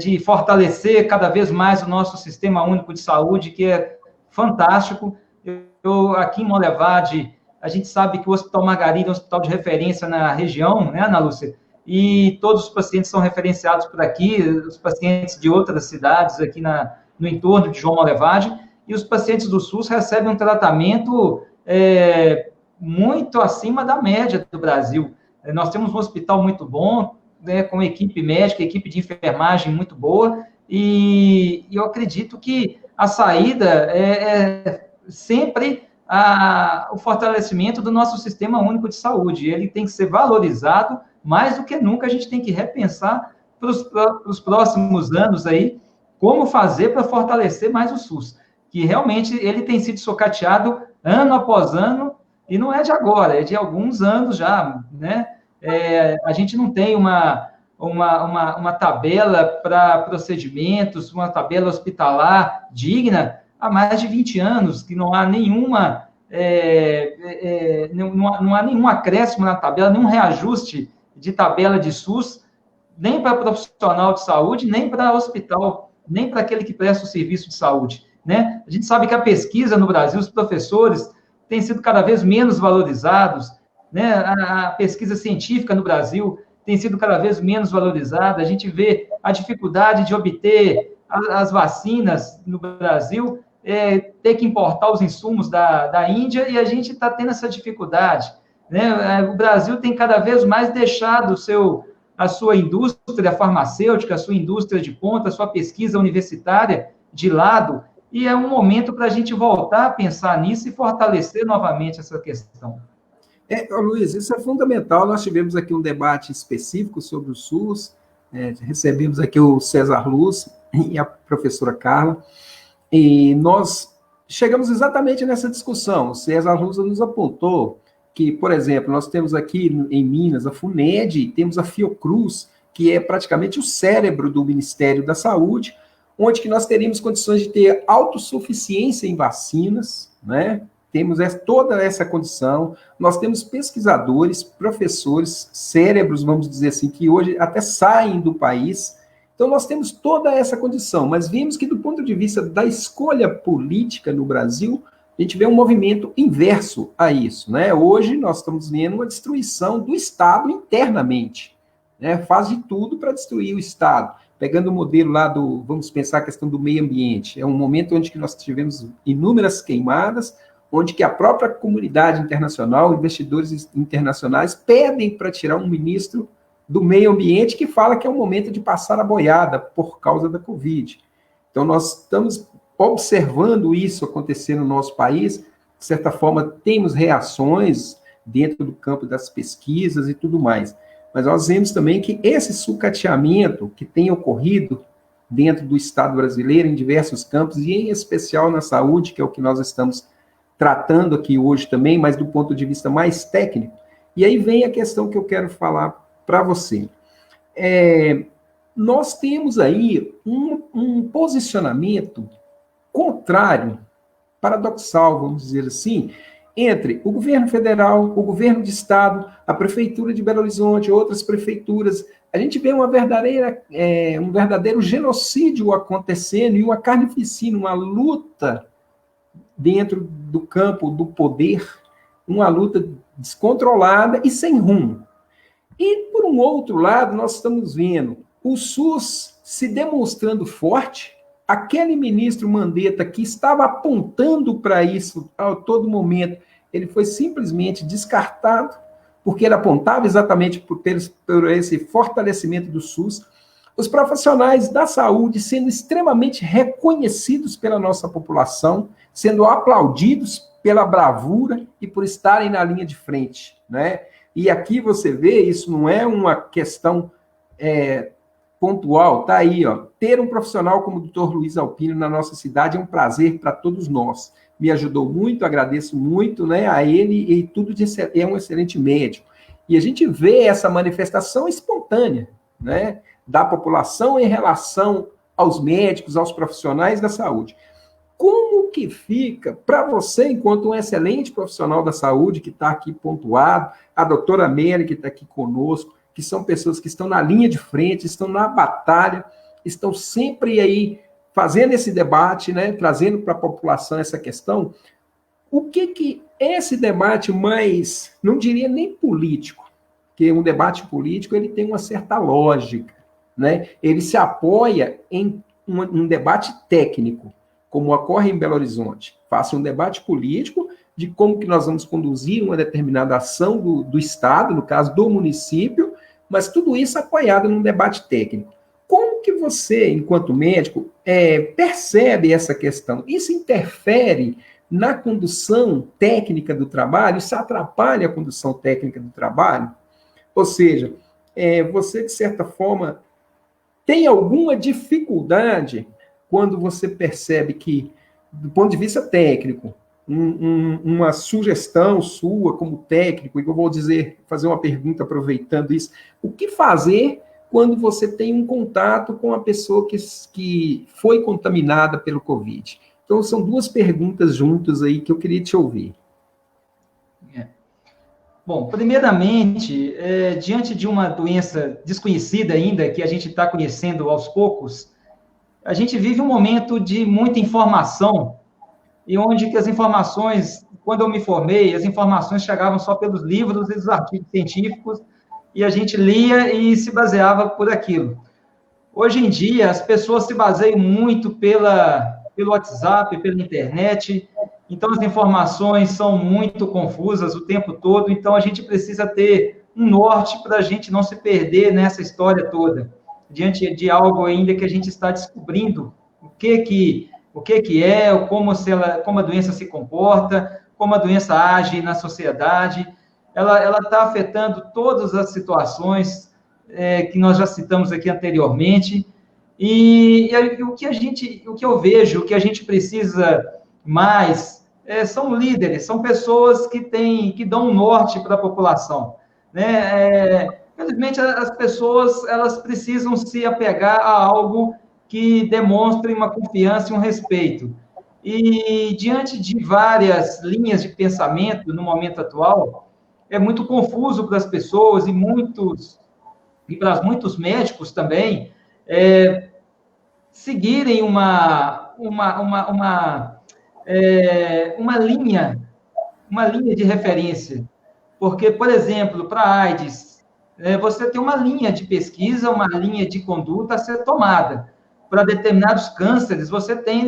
[SPEAKER 1] de fortalecer cada vez mais o nosso Sistema Único de Saúde, que é fantástico. Aqui em Molevade, a gente sabe que o Hospital Margarida é um hospital de referência na região, né, Ana Lúcia? E todos os pacientes são referenciados por aqui, os pacientes de outras cidades aqui no entorno de João Molevade, e os pacientes do SUS recebem um tratamento muito acima da média do Brasil. Nós temos um hospital muito bom, né, com equipe médica, equipe de enfermagem muito boa, e eu acredito que a saída é sempre o fortalecimento do nosso Sistema Único de Saúde. Ele tem que ser valorizado, mais do que nunca. A gente tem que repensar para os próximos anos aí, como fazer para fortalecer mais o SUS, que realmente ele tem sido socateado ano após ano, e não é de agora, é de alguns anos já, né? A gente não tem uma tabela para procedimentos, uma tabela hospitalar digna há mais de 20 anos, que não há nenhum acréscimo na tabela, nenhum reajuste de tabela de SUS, nem para profissional de saúde, nem para hospital, nem para aquele que presta o serviço de saúde, né? A gente sabe que a pesquisa no Brasil, os professores têm sido cada vez menos valorizados, né? A pesquisa científica no Brasil tem sido cada vez menos valorizada. A gente vê a dificuldade de obter as vacinas no Brasil, ter que importar os insumos da Índia, e a gente está tendo essa dificuldade, né? O Brasil tem cada vez mais deixado a sua indústria farmacêutica, a sua indústria de ponta, a sua pesquisa universitária de lado, e é um momento para a gente voltar a pensar nisso e fortalecer novamente essa questão.
[SPEAKER 2] Luiz, isso é fundamental. Nós tivemos aqui um debate específico sobre o SUS, recebemos aqui o César Luz e a professora Carla, e nós chegamos exatamente nessa discussão. O César Luz nos apontou que, por exemplo, nós temos aqui em Minas a FUNED, temos a Fiocruz, que é praticamente o cérebro do Ministério da Saúde, onde que nós teríamos condições de ter autossuficiência em vacinas, né? Temos toda essa condição. Nós temos pesquisadores, professores, cérebros, vamos dizer assim, que hoje até saem do país. Então, nós temos toda essa condição, mas vimos que, do ponto de vista da escolha política no Brasil, a gente vê um movimento inverso a isso, né? Hoje nós estamos vendo uma destruição do Estado internamente, né? Faz de tudo para destruir o Estado. Pegando o modelo lá vamos pensar a questão do meio ambiente, é um momento onde que nós tivemos inúmeras queimadas, onde que a própria comunidade internacional, investidores internacionais, pedem para tirar um ministro do meio ambiente que fala que é o momento de passar a boiada por causa da Covid. Então, nós estamos observando isso acontecer no nosso país. De certa forma, temos reações dentro do campo das pesquisas e tudo mais. Mas nós vemos também que esse sucateamento que tem ocorrido dentro do Estado brasileiro, em diversos campos, e em especial na saúde, que é o que nós estamos tratando aqui hoje também, mas do ponto de vista mais técnico. E aí vem a questão que eu quero falar para você. Nós temos aí um posicionamento contrário, paradoxal, vamos dizer assim, entre o governo federal, o governo de estado, a prefeitura de Belo Horizonte, outras prefeituras. A gente vê um verdadeiro genocídio acontecendo e uma carnificina, uma luta dentro do campo do poder, uma luta descontrolada e sem rumo. E, por um outro lado, nós estamos vendo o SUS se demonstrando forte. Aquele ministro Mandetta que estava apontando para isso a todo momento, ele foi simplesmente descartado, porque ele apontava exatamente por esse fortalecimento do SUS. Os profissionais da saúde sendo extremamente reconhecidos pela nossa população, sendo aplaudidos pela bravura e por estarem na linha de frente, né? E aqui você vê, isso não é uma questão pontual, tá aí, ó. Ter um profissional como o Dr. Luiz Alpino na nossa cidade é um prazer para todos nós. Me ajudou muito, agradeço muito, né, a ele, e tudo é um excelente médico. E a gente vê essa manifestação espontânea, né, da população em relação aos médicos, aos profissionais da saúde. Como que fica para você, enquanto um excelente profissional da saúde, que está aqui pontuado, a doutora Mary, que está aqui conosco, que são pessoas que estão na linha de frente, estão na batalha, estão sempre aí fazendo esse debate, né, trazendo para a população essa questão. O que esse debate mais, não diria nem político, porque um debate político ele tem uma certa lógica, né? Ele se apoia em um debate técnico, como ocorre em Belo Horizonte. Faça um debate político de como que nós vamos conduzir uma determinada ação do Estado, no caso do município, mas tudo isso apoiado num debate técnico. Como que você, enquanto médico, percebe essa questão? Isso interfere na condução técnica do trabalho? Isso atrapalha a condução técnica do trabalho? Ou seja, você, de certa forma, tem alguma dificuldade quando você percebe que, do ponto de vista técnico, uma sugestão sua como técnico, e eu vou fazer uma pergunta aproveitando isso, o que fazer quando você tem um contato com a pessoa que foi contaminada pelo Covid? Então, são duas perguntas juntas aí que eu queria te ouvir.
[SPEAKER 1] Bom, primeiramente, diante de uma doença desconhecida ainda, que a gente está conhecendo aos poucos, a gente vive um momento de muita informação, e onde que as informações, quando eu me formei, as informações chegavam só pelos livros e os artigos científicos, e a gente lia e se baseava por aquilo. Hoje em dia, as pessoas se baseiam muito pelo WhatsApp, pela internet, então as informações são muito confusas o tempo todo, então a gente precisa ter um norte para a gente não se perder nessa história toda, diante de algo ainda que a gente está descobrindo, o que é, como a doença se comporta, como a doença age na sociedade. Ela está afetando todas as situações que nós já citamos aqui anteriormente, e o que eu vejo, o que a gente precisa mais, são líderes, são pessoas que dão um norte para a população, né? Infelizmente, as pessoas, elas precisam se apegar a algo que demonstre uma confiança e um respeito. E, diante de várias linhas de pensamento no momento atual, é muito confuso para as pessoas e para muitos médicos também, seguirem uma linha de referência. Porque, por exemplo, para a AIDS, você tem uma linha de pesquisa, uma linha de conduta a ser tomada. Para determinados cânceres, você tem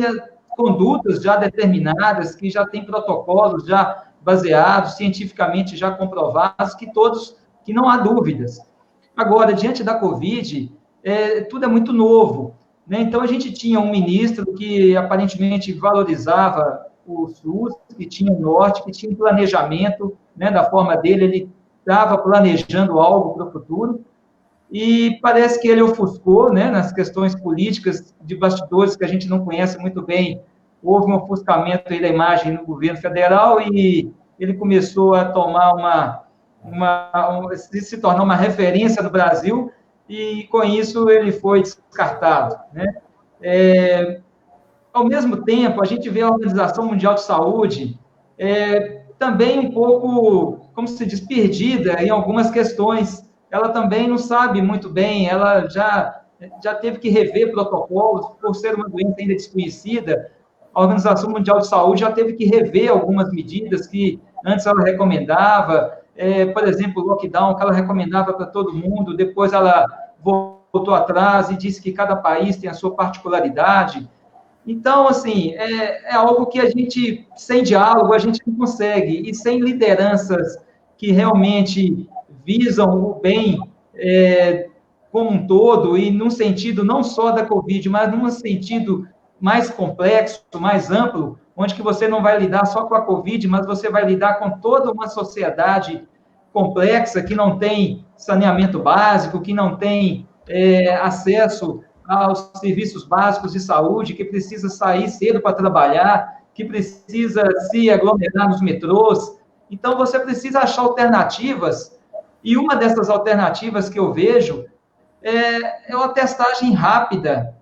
[SPEAKER 1] condutas já determinadas, que já tem protocolos já baseados, cientificamente já comprovados, que não há dúvidas. Agora, diante da Covid, tudo é muito novo, né? Então, a gente tinha um ministro que aparentemente valorizava o SUS, que tinha o norte, que tinha um planejamento, né, da forma dele, ele estava planejando algo para o futuro, e parece que ele ofuscou, né, nas questões políticas de bastidores que a gente não conhece muito bem. Houve um ofuscamento aí da imagem no governo federal e ele começou a tomar se tornar uma referência no Brasil, e com isso ele foi descartado, né? Ao mesmo tempo, a gente vê a Organização Mundial de Saúde também um pouco, como se diz, perdida em algumas questões. Ela também não sabe muito bem, ela já teve que rever protocolos, por ser uma doença ainda desconhecida. A Organização Mundial de Saúde já teve que rever algumas medidas que antes ela recomendava, por exemplo, o lockdown, que ela recomendava para todo mundo, depois ela voltou atrás e disse que cada país tem a sua particularidade. Então, assim, é algo que a gente, sem diálogo, a gente não consegue, e sem lideranças que realmente visam o bem como um todo, e num sentido não só da Covid, mas num sentido mais complexo, mais amplo, onde que você não vai lidar só com a Covid, mas você vai lidar com toda uma sociedade complexa, que não tem saneamento básico, que não tem acesso aos serviços básicos de saúde, que precisa sair cedo para trabalhar, que precisa se aglomerar nos metrôs. Então, você precisa achar alternativas, e uma dessas alternativas que eu vejo é uma testagem rápida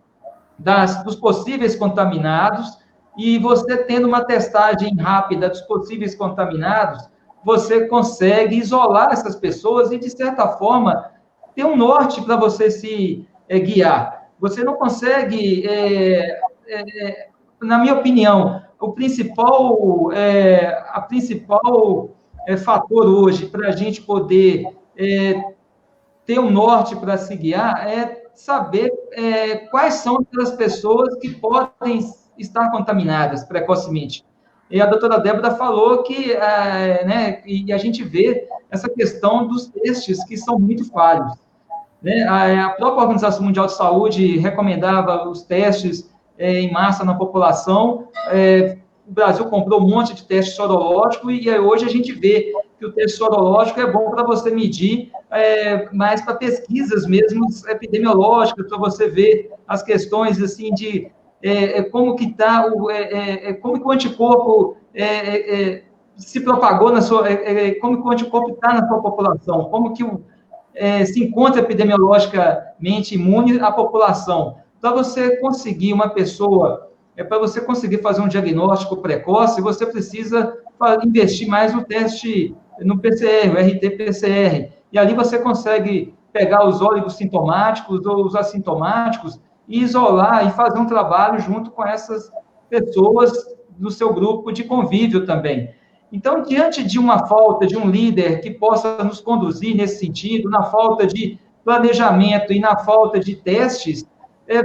[SPEAKER 1] dos possíveis contaminados, e você tendo uma testagem rápida dos possíveis contaminados, você consegue isolar essas pessoas e, de certa forma, ter um norte para você se guiar. Você não consegue, na minha opinião, a principal fator hoje para a gente poder ter um norte para se guiar é saber quais são aquelas pessoas que podem estar contaminadas precocemente. E a doutora Débora falou que, né, e a gente vê essa questão dos testes que são muito falhos. Né? A própria Organização Mundial de Saúde recomendava os testes em massa na população. O Brasil comprou um monte de teste sorológico, e hoje a gente vê que o teste sorológico é bom para você medir, mas para pesquisas mesmo epidemiológicas, para você ver as questões assim de como que está, como que o anticorpo se propagou na sua, como que o anticorpo está na sua população, como que se encontra epidemiologicamente imune a população. Para você conseguir uma pessoa, para você conseguir fazer um diagnóstico precoce, você precisa investir mais no teste, no PCR, o RT-PCR, e ali você consegue pegar os oligossintomáticos ou os assintomáticos e isolar e fazer um trabalho junto com essas pessoas do seu grupo de convívio também. Então, diante de uma falta de um líder que possa nos conduzir nesse sentido, na falta de planejamento e na falta de testes,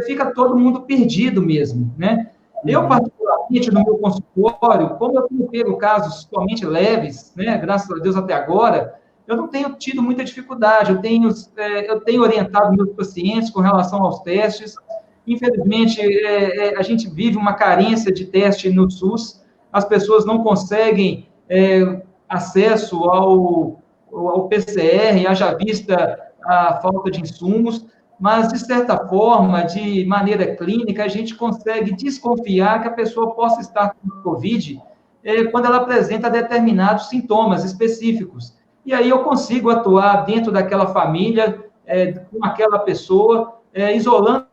[SPEAKER 1] fica todo mundo perdido mesmo, né? Eu, particularmente, no meu consultório, como eu tenho pego casos somente leves, né, graças a Deus até agora, eu não tenho tido muita dificuldade, eu tenho orientado meus pacientes com relação aos testes. Infelizmente, a gente vive uma carência de teste no SUS, as pessoas não conseguem acesso ao PCR, haja vista a falta de insumos, mas, de certa forma, de maneira clínica, a gente consegue desconfiar que a pessoa possa estar com Covid quando ela apresenta determinados sintomas específicos. E aí eu consigo atuar dentro daquela família, com aquela pessoa, isolando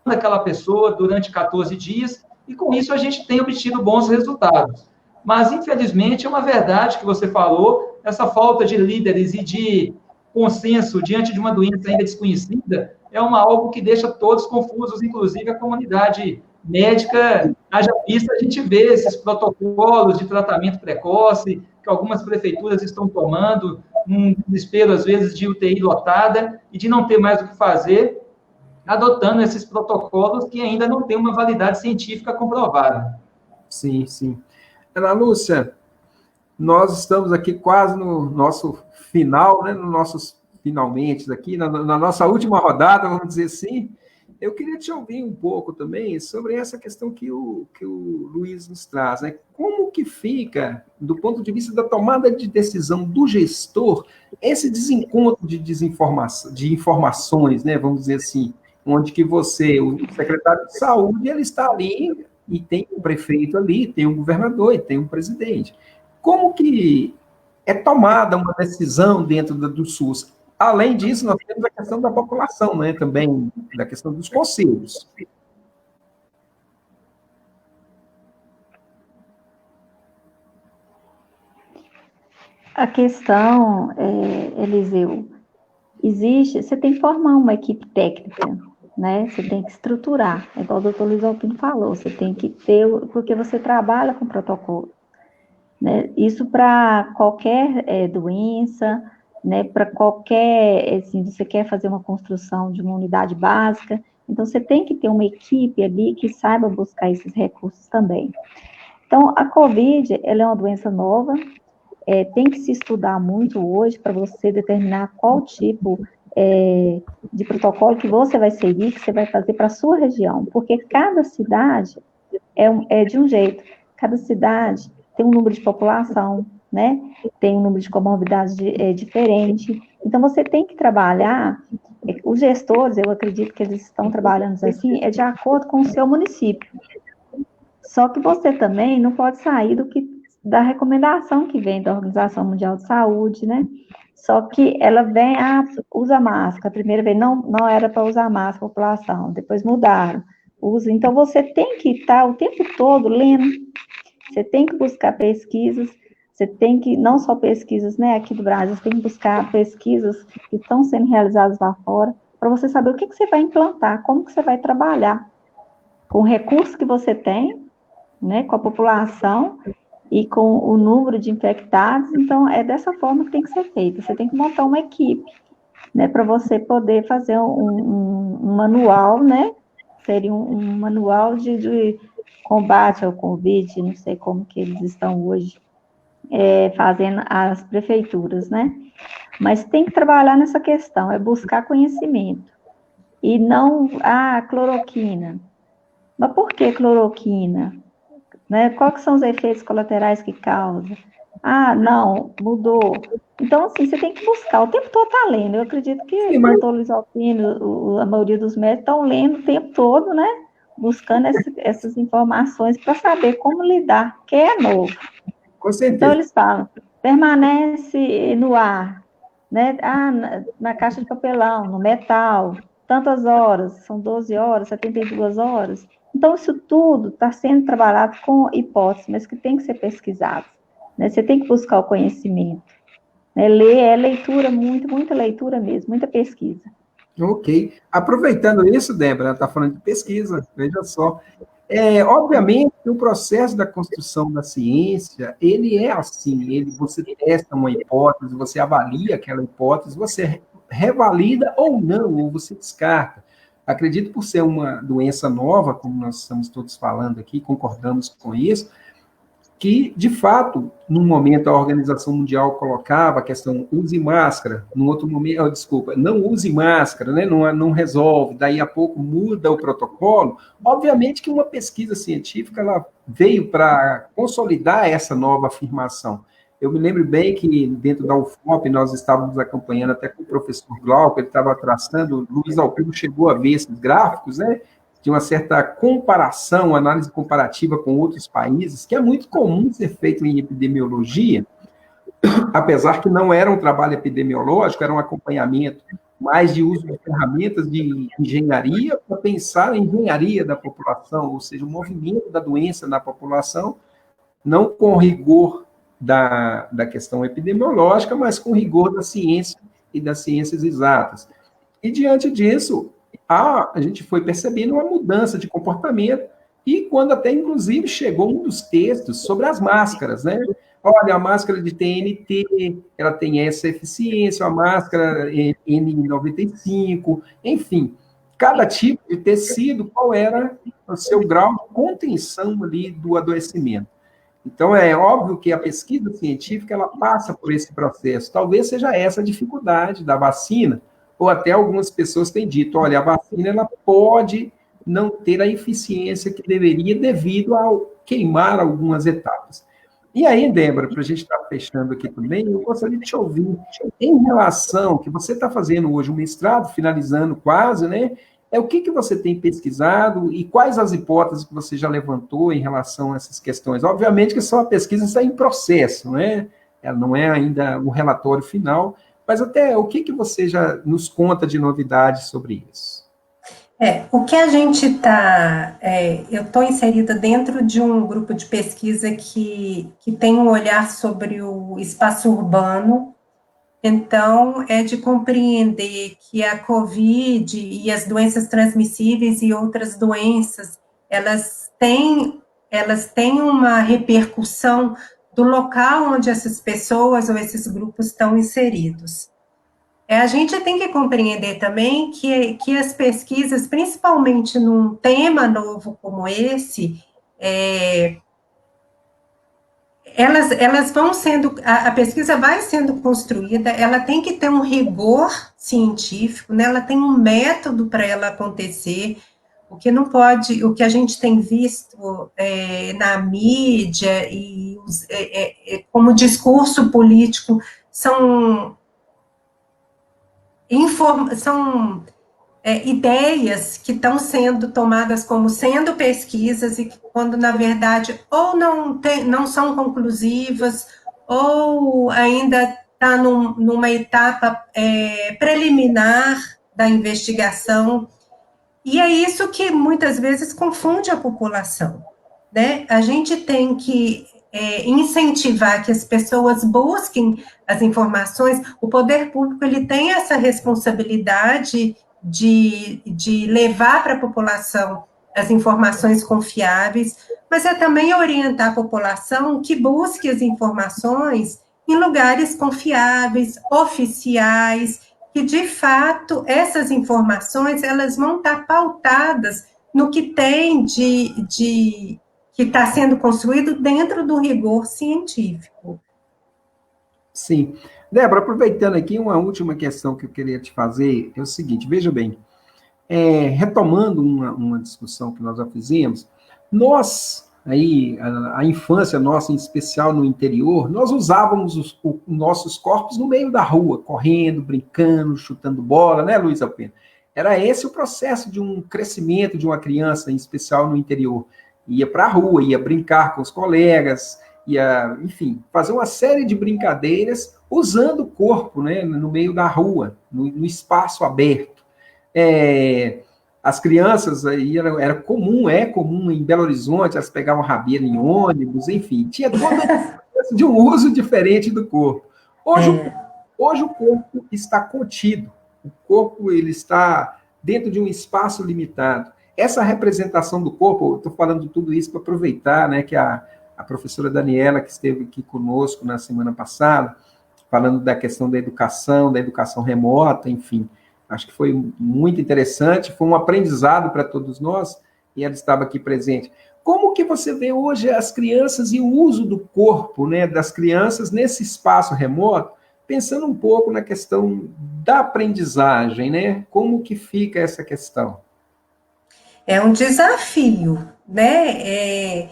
[SPEAKER 1] aquela pessoa durante 14 dias, e com isso a gente tem obtido bons resultados. Mas, infelizmente, é uma verdade que você falou, essa falta de líderes e de consenso diante de uma doença ainda desconhecida é algo que deixa todos confusos, inclusive a comunidade médica. Haja vista, a gente vê esses protocolos de tratamento precoce que algumas prefeituras estão tomando, um desespero, às vezes, de UTI lotada e de não ter mais o que fazer, adotando esses protocolos que ainda não têm uma validade científica comprovada.
[SPEAKER 2] Sim, sim. Ana Lúcia, nós estamos aqui quase no nosso final, né, nos nossos finalmente aqui, na nossa última rodada, vamos dizer assim, eu queria te ouvir um pouco também sobre essa questão que o Luiz nos traz, né? Como que fica, do ponto de vista da tomada de decisão do gestor, esse desencontro de informações, né? Vamos dizer assim, onde que você, o secretário de saúde, ele está ali e tem um prefeito ali, tem um governador e tem um presidente. Como que é tomada uma decisão dentro do SUS? Além disso, nós temos a questão da população, né? Também da questão dos conselhos.
[SPEAKER 3] A questão, Eliseu, você tem que formar uma equipe técnica, né? Você tem que estruturar, é igual o doutor Luiz Alpino falou, você tem que ter, porque você trabalha com protocolo, né? Isso para qualquer doença, né? Para qualquer, assim, você quer fazer uma construção de uma unidade básica, então você tem que ter uma equipe ali que saiba buscar esses recursos também. Então, a COVID, ela é uma doença nova, tem que se estudar muito hoje para você determinar qual tipo de protocolo que você vai seguir, que você vai fazer para a sua região, porque cada cidade é de um jeito, cada cidade tem um número de população, né? Tem um número de comorbidades diferente, então você tem que trabalhar, os gestores, eu acredito que eles estão trabalhando assim, de acordo com o seu município, só que você também não pode sair da recomendação que vem da Organização Mundial de Saúde, né? Só que ela vem, usa máscara. A primeira vez não era para usar máscara, população. Depois mudaram. Usa. Então, você tem que estar o tempo todo lendo. Você tem que buscar pesquisas. Você tem que, não só pesquisas, né, aqui do Brasil, você tem que buscar pesquisas que estão sendo realizadas lá fora, para você saber o que você vai implantar, como que você vai trabalhar com o recurso que você tem, né, com a população, e com o número de infectados, então é dessa forma que tem que ser feito. Você tem que montar uma equipe, né, para você poder fazer um manual, né, seria um manual de combate ao Covid, não sei como que eles estão hoje fazendo as prefeituras, né, mas tem que trabalhar nessa questão, é buscar conhecimento, e não, cloroquina. Mas por que cloroquina? Né? Quais são os efeitos colaterais que causa? Não, mudou. Então, assim, você tem que buscar, o tempo todo está lendo. Eu acredito que o doutor Luiz Alpino, a maioria dos médicos estão lendo o tempo todo, né? Buscando essas informações para saber como lidar, que é novo.
[SPEAKER 2] Com certeza.
[SPEAKER 3] Então, eles falam, permanece no ar, né? Na caixa de papelão, no metal, tantas horas, são 12 horas, 72 horas. Então, isso tudo está sendo trabalhado com hipóteses, mas que tem que ser pesquisado, né? Você tem que buscar o conhecimento, né? Ler leitura, muita leitura mesmo, muita pesquisa.
[SPEAKER 2] Ok. Aproveitando isso, Débora, está falando de pesquisa, veja só. Obviamente, o processo da construção da ciência, ele é assim, você testa uma hipótese, você avalia aquela hipótese, você revalida ou não, ou você descarta. Acredito por ser uma doença nova, como nós estamos todos falando aqui, concordamos com isso, que, de fato, num momento a Organização Mundial colocava a questão use máscara, num outro momento, não use máscara, né, não resolve, daí a pouco muda o protocolo. Obviamente que uma pesquisa científica ela veio para consolidar essa nova afirmação. Eu me lembro bem que dentro da UFOP nós estávamos acompanhando até com o professor Glauco, ele estava traçando, o Luiz Alpino chegou a ver esses gráficos, né, de uma certa comparação, análise comparativa com outros países, que é muito comum ser feito em epidemiologia, apesar que não era um trabalho epidemiológico, era um acompanhamento mais de uso de ferramentas de engenharia para pensar em engenharia da população, ou seja, o movimento da doença na população, não com rigor da questão epidemiológica, mas com rigor da ciência e das ciências exatas. E, diante disso, a gente foi percebendo uma mudança de comportamento, e quando até, inclusive, chegou um dos textos sobre as máscaras, né? Olha, a máscara de TNT, ela tem essa eficiência, a máscara N95, enfim, cada tipo de tecido, qual era o seu grau de contenção ali do adoecimento. Então, é óbvio que a pesquisa científica, ela passa por esse processo. Talvez seja essa a dificuldade da vacina, ou até algumas pessoas têm dito, olha, a vacina, ela pode não ter a eficiência que deveria devido ao queimar algumas etapas. E aí, Débora, para a gente estar fechando aqui também, eu gostaria de te ouvir em relação que você está fazendo hoje um mestrado, finalizando quase, né? O que você tem pesquisado e quais as hipóteses que você já levantou em relação a essas questões? Obviamente que só a pesquisa está em processo, né? Ela não é ainda um relatório final, mas até o que você já nos conta de novidades sobre isso?
[SPEAKER 4] O que a gente está, eu estou inserida dentro de um grupo de pesquisa que tem um olhar sobre o espaço urbano. Então, é de compreender que a COVID e as doenças transmissíveis e outras doenças, elas têm uma repercussão do local onde essas pessoas ou esses grupos estão inseridos. A gente tem que compreender também que as pesquisas, principalmente num tema novo como esse, elas vão sendo, a pesquisa vai sendo construída, ela tem que ter um rigor científico, né? Ela tem um método para ela acontecer, o que não pode, o que a gente tem visto na mídia e como discurso político são ideias que estão sendo tomadas como sendo pesquisas e que, quando, na verdade, ou não são conclusivas, ou ainda está numa etapa preliminar da investigação. E é isso que, muitas vezes, confunde a população, né? A gente tem que incentivar que as pessoas busquem as informações. O poder público, ele tem essa responsabilidade de levar para a população as informações confiáveis, mas é também orientar a população que busque as informações em lugares confiáveis, oficiais, que, de fato, essas informações, elas vão estar pautadas no que tem que está sendo construído dentro do rigor científico.
[SPEAKER 2] Sim. Débora, aproveitando aqui, uma última questão que eu queria te fazer é o seguinte, veja bem, retomando uma discussão que nós já fizemos, nós, aí, a infância nossa, em especial no interior, nós usávamos os nossos corpos no meio da rua, correndo, brincando, chutando bola, né, Luiz Alpena? Era esse o processo de um crescimento de uma criança, em especial no interior. Ia para a rua, ia brincar com os colegas, ia, enfim, fazer uma série de brincadeiras usando o corpo, né, no meio da rua, no espaço aberto. As crianças, aí era comum, em Belo Horizonte, elas pegavam rabeira em ônibus, enfim, tinha toda de um uso diferente do corpo. Hoje o corpo está contido, o corpo ele está dentro de um espaço limitado. Essa representação do corpo, eu estou falando de tudo isso para aproveitar, né, que a professora Daniela, que esteve aqui conosco na semana passada, falando da questão da educação remota, enfim, acho que foi muito interessante, foi um aprendizado para todos nós, e ela estava aqui presente. Como que você vê hoje as crianças e o uso do corpo, né, das crianças nesse espaço remoto, pensando um pouco na questão da aprendizagem, né? Como que fica essa questão?
[SPEAKER 4] É um desafio, né?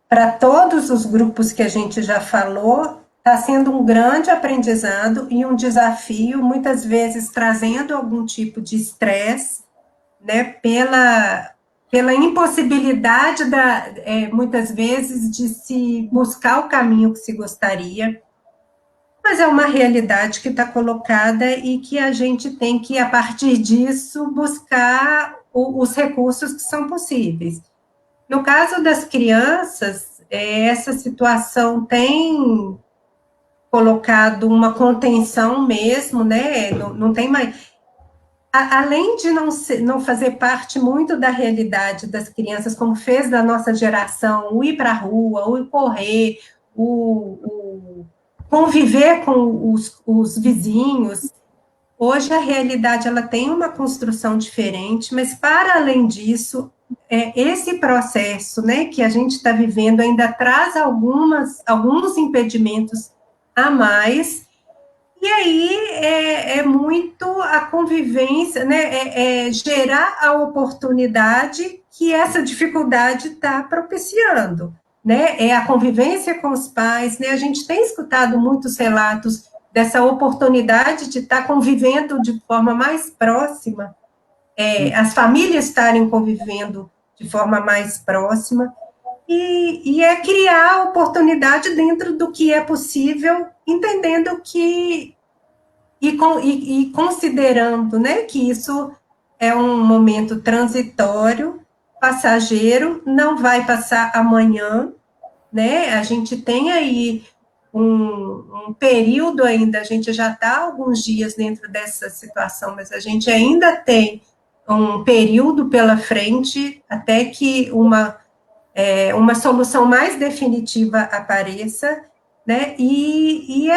[SPEAKER 4] Para todos os grupos que a gente já falou, está sendo um grande aprendizado e um desafio, muitas vezes trazendo algum tipo de estresse, né? Pela impossibilidade, muitas vezes, de se buscar o caminho que se gostaria. Mas é uma realidade que está colocada e que a gente tem que, a partir disso, buscar os recursos que são possíveis. No caso das crianças, essa situação tem colocado uma contenção mesmo, né? Não tem mais... Além de não fazer parte muito da realidade das crianças, como fez da nossa geração, o ir para a rua, o correr, o conviver com os vizinhos, hoje a realidade ela tem uma construção diferente, mas, para além disso, esse processo, né, que a gente está vivendo ainda traz alguns impedimentos a mais, e aí é muito a convivência, né, gerar a oportunidade que essa dificuldade está propiciando, né, é a convivência com os pais, né, a gente tem escutado muitos relatos dessa oportunidade de estar convivendo de forma mais próxima, as famílias estarem convivendo de forma mais próxima, e é criar oportunidade dentro do que é possível, entendendo que, e considerando, né, que isso é um momento transitório, passageiro, não vai passar amanhã, né, a gente tem aí um período ainda, a gente já está alguns dias dentro dessa situação, mas a gente ainda tem um período pela frente até que uma solução mais definitiva apareça, né, e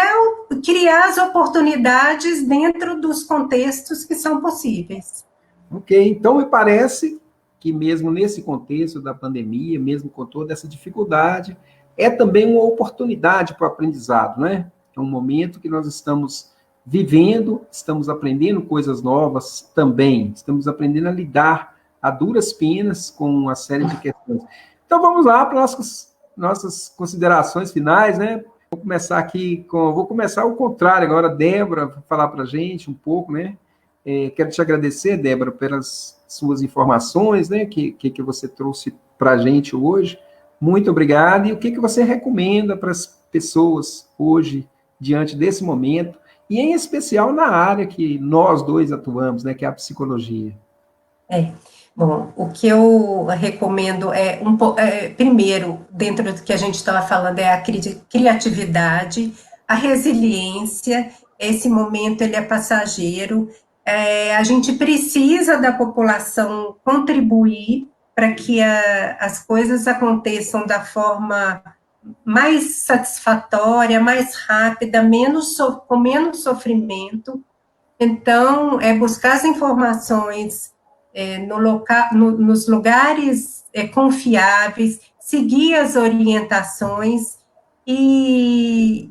[SPEAKER 4] criar as oportunidades dentro dos contextos que são possíveis.
[SPEAKER 2] Ok, então me parece que mesmo nesse contexto da pandemia, mesmo com toda essa dificuldade, é também uma oportunidade para o aprendizado, né? É um momento que nós estamos vivendo, estamos aprendendo coisas novas também, estamos aprendendo a lidar a duras penas com uma série de questões. Então vamos lá para nossas considerações finais, né? Vou começar o contrário agora, Débora, vai falar para a gente um pouco, né? Quero te agradecer, Débora, pelas suas informações, né, que você trouxe para a gente hoje. Muito obrigado. E o que você recomenda para as pessoas hoje, diante desse momento, e em especial na área que nós dois atuamos, né, que é a psicologia?
[SPEAKER 4] Bom, o que eu recomendo primeiro, dentro do que a gente estava falando, é a criatividade, a resiliência. Esse momento ele é passageiro. A gente precisa da população contribuir para que as coisas aconteçam da forma mais satisfatória, mais rápida, com menos sofrimento. Então, buscar as informações nos lugares confiáveis, seguir as orientações e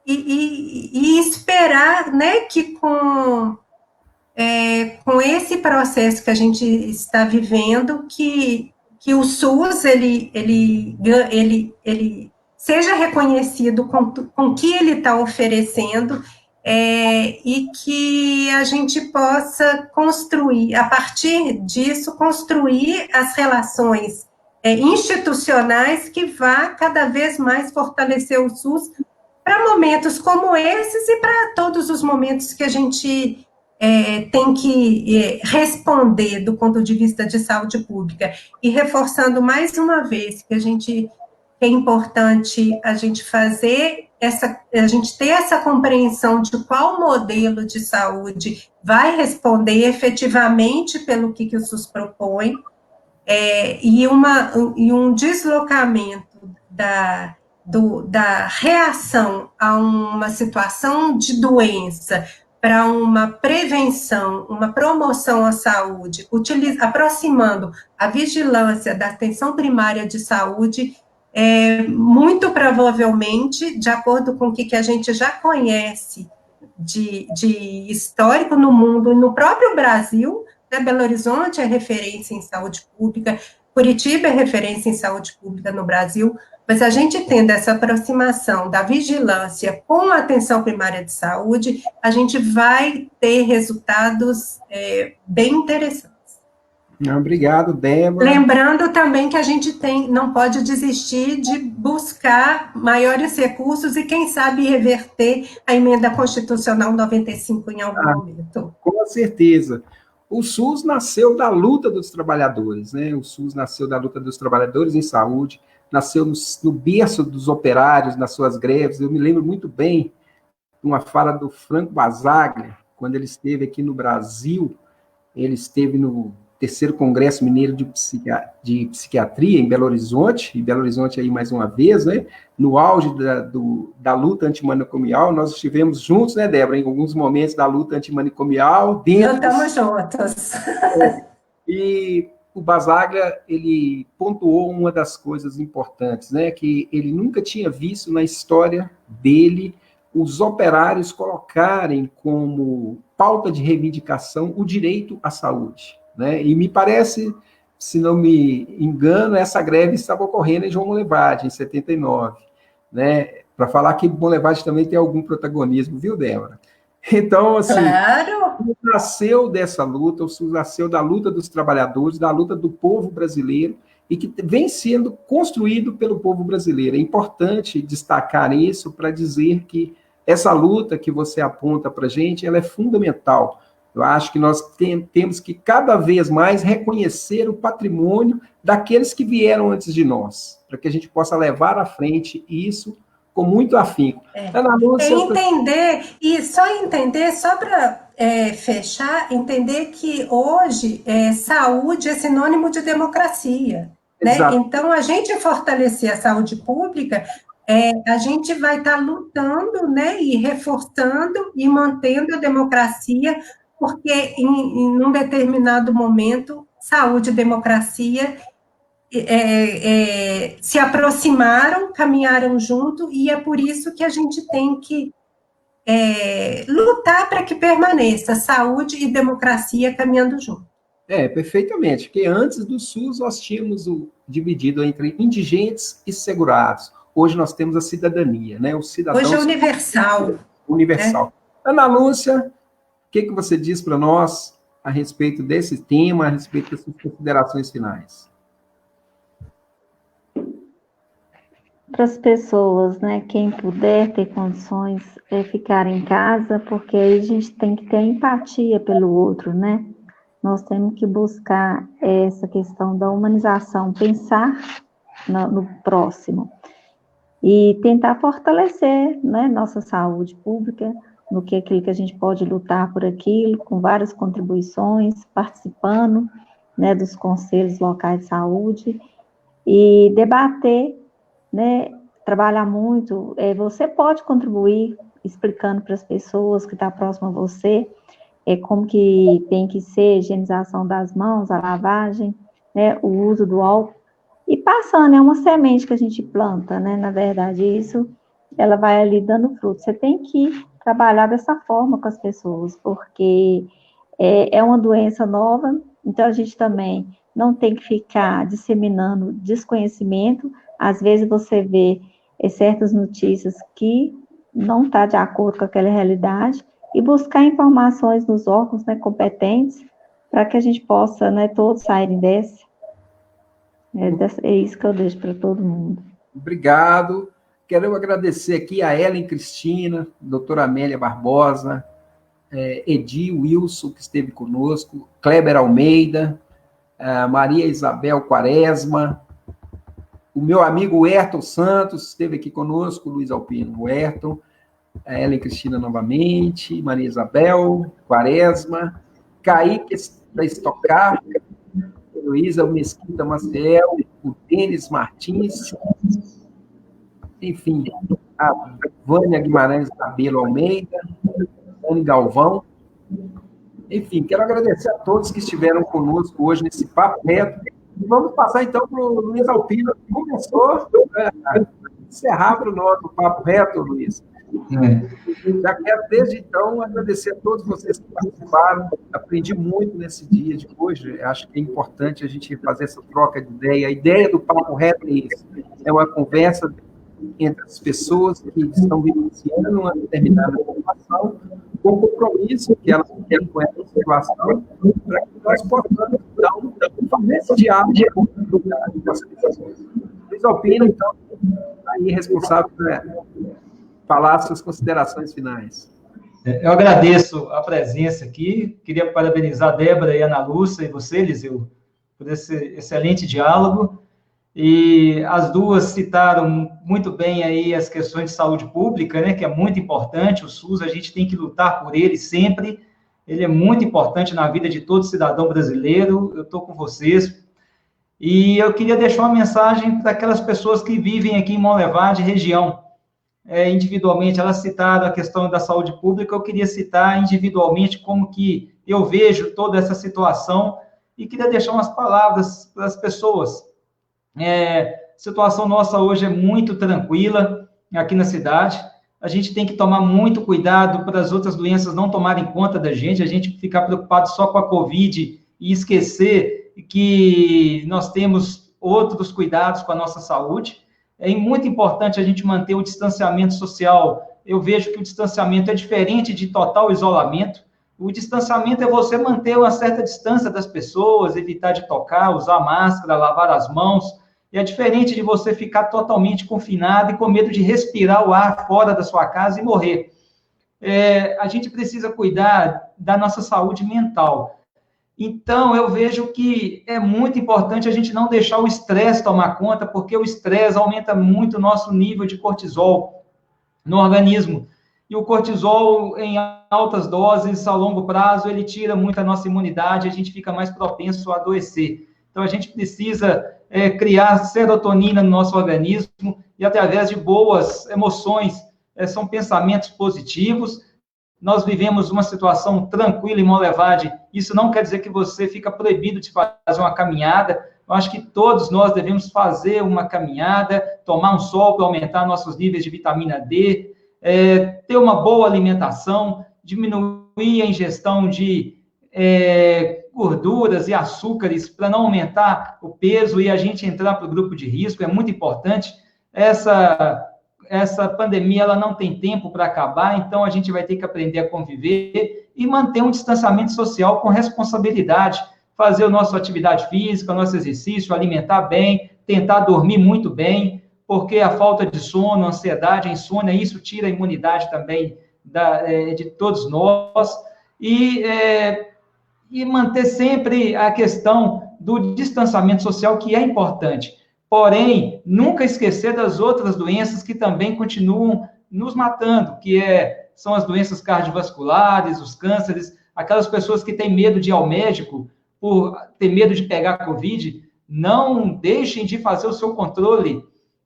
[SPEAKER 4] esperar, né, que com esse processo que a gente está vivendo, que o SUS ele seja reconhecido com o que ele está oferecendo, e que a gente possa construir, a partir disso, construir as relações institucionais que vá cada vez mais fortalecer o SUS para momentos como esses e para todos os momentos que a gente tem que responder do ponto de vista de saúde pública. E reforçando mais uma vez que é importante a gente a gente ter essa compreensão de qual modelo de saúde vai responder efetivamente pelo que o SUS propõe, e um deslocamento da reação a uma situação de doença para uma prevenção, uma promoção à saúde, aproximando a vigilância da atenção primária de saúde, muito provavelmente, de acordo com o que a gente já conhece de histórico no mundo e no próprio Brasil, né, Belo Horizonte é referência em saúde pública, Curitiba é referência em saúde pública no Brasil, mas a gente tendo essa aproximação da vigilância com a atenção primária de saúde, a gente vai ter resultados bem interessantes.
[SPEAKER 2] Obrigado, Débora.
[SPEAKER 4] Lembrando também que a gente não pode desistir de buscar maiores recursos e, quem sabe, reverter a emenda constitucional 95 em algum momento.
[SPEAKER 2] Com certeza. O SUS nasceu da luta dos trabalhadores, né? O SUS nasceu da luta dos trabalhadores em saúde, nasceu no berço dos operários, nas suas greves. Eu me lembro muito bem de uma fala do Franco Basaglia, quando ele esteve aqui no Brasil, ele esteve no terceiro Congresso Mineiro de Psiquiatria em Belo Horizonte, e Belo Horizonte aí mais uma vez, né, no auge da luta antimanicomial, nós estivemos juntos, né, Débora, em alguns momentos da luta antimanicomial.
[SPEAKER 4] Estamos juntos.
[SPEAKER 2] E o Basaglia, ele pontuou uma das coisas importantes, né, que ele nunca tinha visto na história dele os operários colocarem como pauta de reivindicação o direito à saúde, né, e me parece, se não me engano, essa greve estava ocorrendo em João Monlevade, em 79, né, para falar que Monlevade também tem algum protagonismo, viu, Débora? Então, assim,
[SPEAKER 4] Claro.
[SPEAKER 2] o SUS nasceu dessa luta, o SUS nasceu da luta dos trabalhadores, da luta do povo brasileiro, e que vem sendo construído pelo povo brasileiro. É importante destacar isso para dizer que essa luta que você aponta para a gente, ela é fundamental. Eu acho que nós temos que cada vez mais reconhecer o patrimônio daqueles que vieram antes de nós, para que a gente possa levar à frente isso com muito afinco.
[SPEAKER 4] Ana Lúcia, entender, só para fechar, entender que hoje saúde é sinônimo de democracia. Né? Então, a gente fortalecer a saúde pública, a gente vai estar lutando, né, e reforçando e mantendo a democracia, porque em um determinado momento, saúde e democracia se aproximaram, caminharam junto, e é por isso que a gente tem que lutar para que permaneça saúde e democracia caminhando junto.
[SPEAKER 2] Perfeitamente, porque antes do SUS nós tínhamos dividido entre indigentes e segurados. Hoje nós temos a cidadania, né? O cidadão
[SPEAKER 4] hoje é universal.
[SPEAKER 2] Universal. Ana Lúcia, o que você diz para nós a respeito desse tema, a respeito das suas considerações finais?
[SPEAKER 3] Para as pessoas, né, quem puder ter condições ficar em casa, porque aí a gente tem que ter empatia pelo outro, né? Nós temos que buscar essa questão da humanização, pensar no próximo e tentar fortalecer, né, nossa saúde pública, no que aquilo que a gente pode lutar por aquilo, com várias contribuições, participando, né, dos conselhos locais de saúde e debater, né, trabalhar muito. Você pode contribuir explicando para as pessoas que estão próximas a você como que tem que ser a higienização das mãos, a lavagem, né, o uso do álcool, e passando, é uma semente que a gente planta, né, na verdade, isso, ela vai ali dando fruto. Você tem que trabalhar dessa forma com as pessoas, porque é uma doença nova, então a gente também não tem que ficar disseminando desconhecimento. Às vezes você vê certas notícias que não está de acordo com aquela realidade, e buscar informações nos órgãos, né, competentes, para que a gente possa, né, todos saírem dessa. É isso que eu deixo para todo mundo.
[SPEAKER 2] Obrigado. Quero agradecer aqui a Ellen Cristina, doutora Amélia Barbosa, Edi Wilson, que esteve conosco, Kleber Almeida, Maria Isabel Quaresma, o meu amigo Ayrton Santos esteve aqui conosco, Luiz Alpino, o Ayrton, a Ellen Cristina novamente, Maria Isabel Quaresma, Kaique da Estocar, Luísa Mesquita Maciel, o Denis Martins, enfim, a Vânia Guimarães Cabelo Almeida, Dani Galvão. Enfim, quero agradecer a todos que estiveram conosco hoje nesse Papo Reto. E vamos passar, então, para o Luiz Alpino, que começou a encerrar para o nosso Papo Reto, Luiz. Já quero, desde então, agradecer a todos vocês que participaram. Aprendi muito nesse dia de hoje. Acho que é importante a gente fazer essa troca de ideia. A ideia do Papo Reto é isso. É uma conversa entre as pessoas que estão vivenciando uma determinada situação, com o compromisso que elas querem com essa situação, para que nós possamos, então, fazer esse diálogo com as pessoas. Luiz Alpino, então, aí responsável por falar suas considerações finais.
[SPEAKER 1] Eu agradeço a presença aqui, queria parabenizar a Débora e a Ana Lúcia e você, Eliseu, por esse excelente diálogo, e as duas citaram muito bem aí as questões de saúde pública, né, que é muito importante, o SUS, a gente tem que lutar por ele sempre, ele é muito importante na vida de todo cidadão brasileiro, eu estou com vocês, e eu queria deixar uma mensagem para aquelas pessoas que vivem aqui em Monlevade, região. Individualmente, elas citaram a questão da saúde pública, eu queria citar individualmente como que eu vejo toda essa situação e queria deixar umas palavras para as pessoas. A situação nossa hoje é muito tranquila aqui na cidade. A gente tem que tomar muito cuidado para as outras doenças não tomarem conta da gente, a gente ficar preocupado só com a Covid e esquecer que nós temos outros cuidados com a nossa saúde. É muito importante a gente manter o distanciamento social. Eu vejo que o distanciamento é diferente de total isolamento. O distanciamento é você manter uma certa distância das pessoas, evitar de tocar, usar máscara, lavar as mãos. E é diferente de você ficar totalmente confinado e com medo de respirar o ar fora da sua casa e morrer. A gente precisa cuidar da nossa saúde mental. Então, eu vejo que é muito importante a gente não deixar o estresse tomar conta, porque o estresse aumenta muito o nosso nível de cortisol no organismo. E o cortisol, em altas doses, a longo prazo, ele tira muito a nossa imunidade, a gente fica mais propenso a adoecer. Então, a gente precisa criar serotonina no nosso organismo e, através de boas emoções, são pensamentos positivos. Nós vivemos uma situação tranquila em Monlevade. Isso não quer dizer que você fica proibido de fazer uma caminhada. Eu acho que todos nós devemos fazer uma caminhada, tomar um sol para aumentar nossos níveis de vitamina D, ter uma boa alimentação, diminuir a ingestão de gorduras e açúcares para não aumentar o peso e a gente entrar para o grupo de risco. É muito importante. Essa pandemia, ela não tem tempo para acabar, então a gente vai ter que aprender a conviver e manter um distanciamento social com responsabilidade, fazer a nossa atividade física, nosso exercício, alimentar bem, tentar dormir muito bem, porque a falta de sono, a ansiedade, a insônia, isso tira a imunidade também de todos nós, e manter sempre a questão do distanciamento social, que é importante. Porém, nunca esquecer das outras doenças que também continuam nos matando, que são as doenças cardiovasculares, os cânceres, aquelas pessoas que têm medo de ir ao médico por ter medo de pegar a Covid, não deixem de fazer o seu controle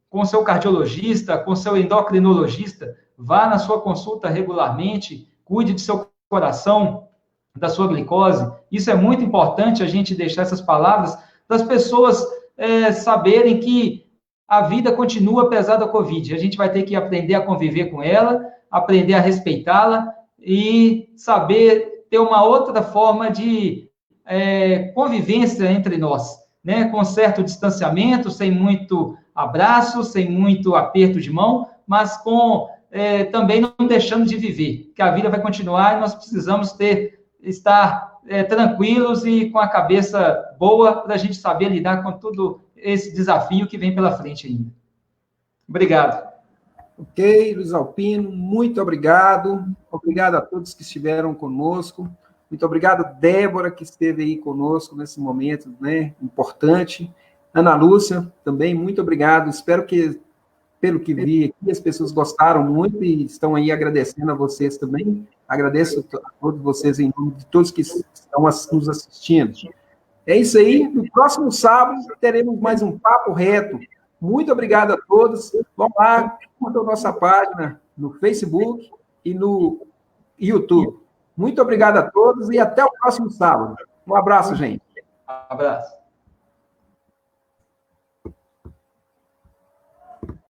[SPEAKER 1] com o seu cardiologista, com o seu endocrinologista, vá na sua consulta regularmente, cuide de seu coração, da sua glicose. Isso é muito importante, a gente deixar essas palavras das pessoas saberem que a vida continua apesar da Covid. A gente vai ter que aprender a conviver com ela, aprender a respeitá-la e saber ter uma outra forma de convivência entre nós, né? Com certo distanciamento, sem muito abraço, sem muito aperto de mão, mas também não deixando de viver, que a vida vai continuar e nós precisamos estar tranquilos e com a cabeça boa para a gente saber lidar com todo esse desafio que vem pela frente ainda. Obrigado.
[SPEAKER 2] Ok, Luiz Alpino, muito obrigado. Obrigado a todos que estiveram conosco. Muito obrigado, Débora, que esteve aí conosco nesse momento, né, importante. Ana Lúcia, também, muito obrigado. Espero que, pelo que vi aqui, as pessoas gostaram muito e estão aí agradecendo a vocês também. Agradeço a todos vocês em nome de todos que estão nos assistindo. É isso aí. No próximo sábado teremos mais um Papo Reto. Muito obrigado a todos. Vamos lá, curtam a nossa página no Facebook e no YouTube. Muito obrigado a todos e até o próximo sábado. Um abraço, gente.
[SPEAKER 1] Um abraço.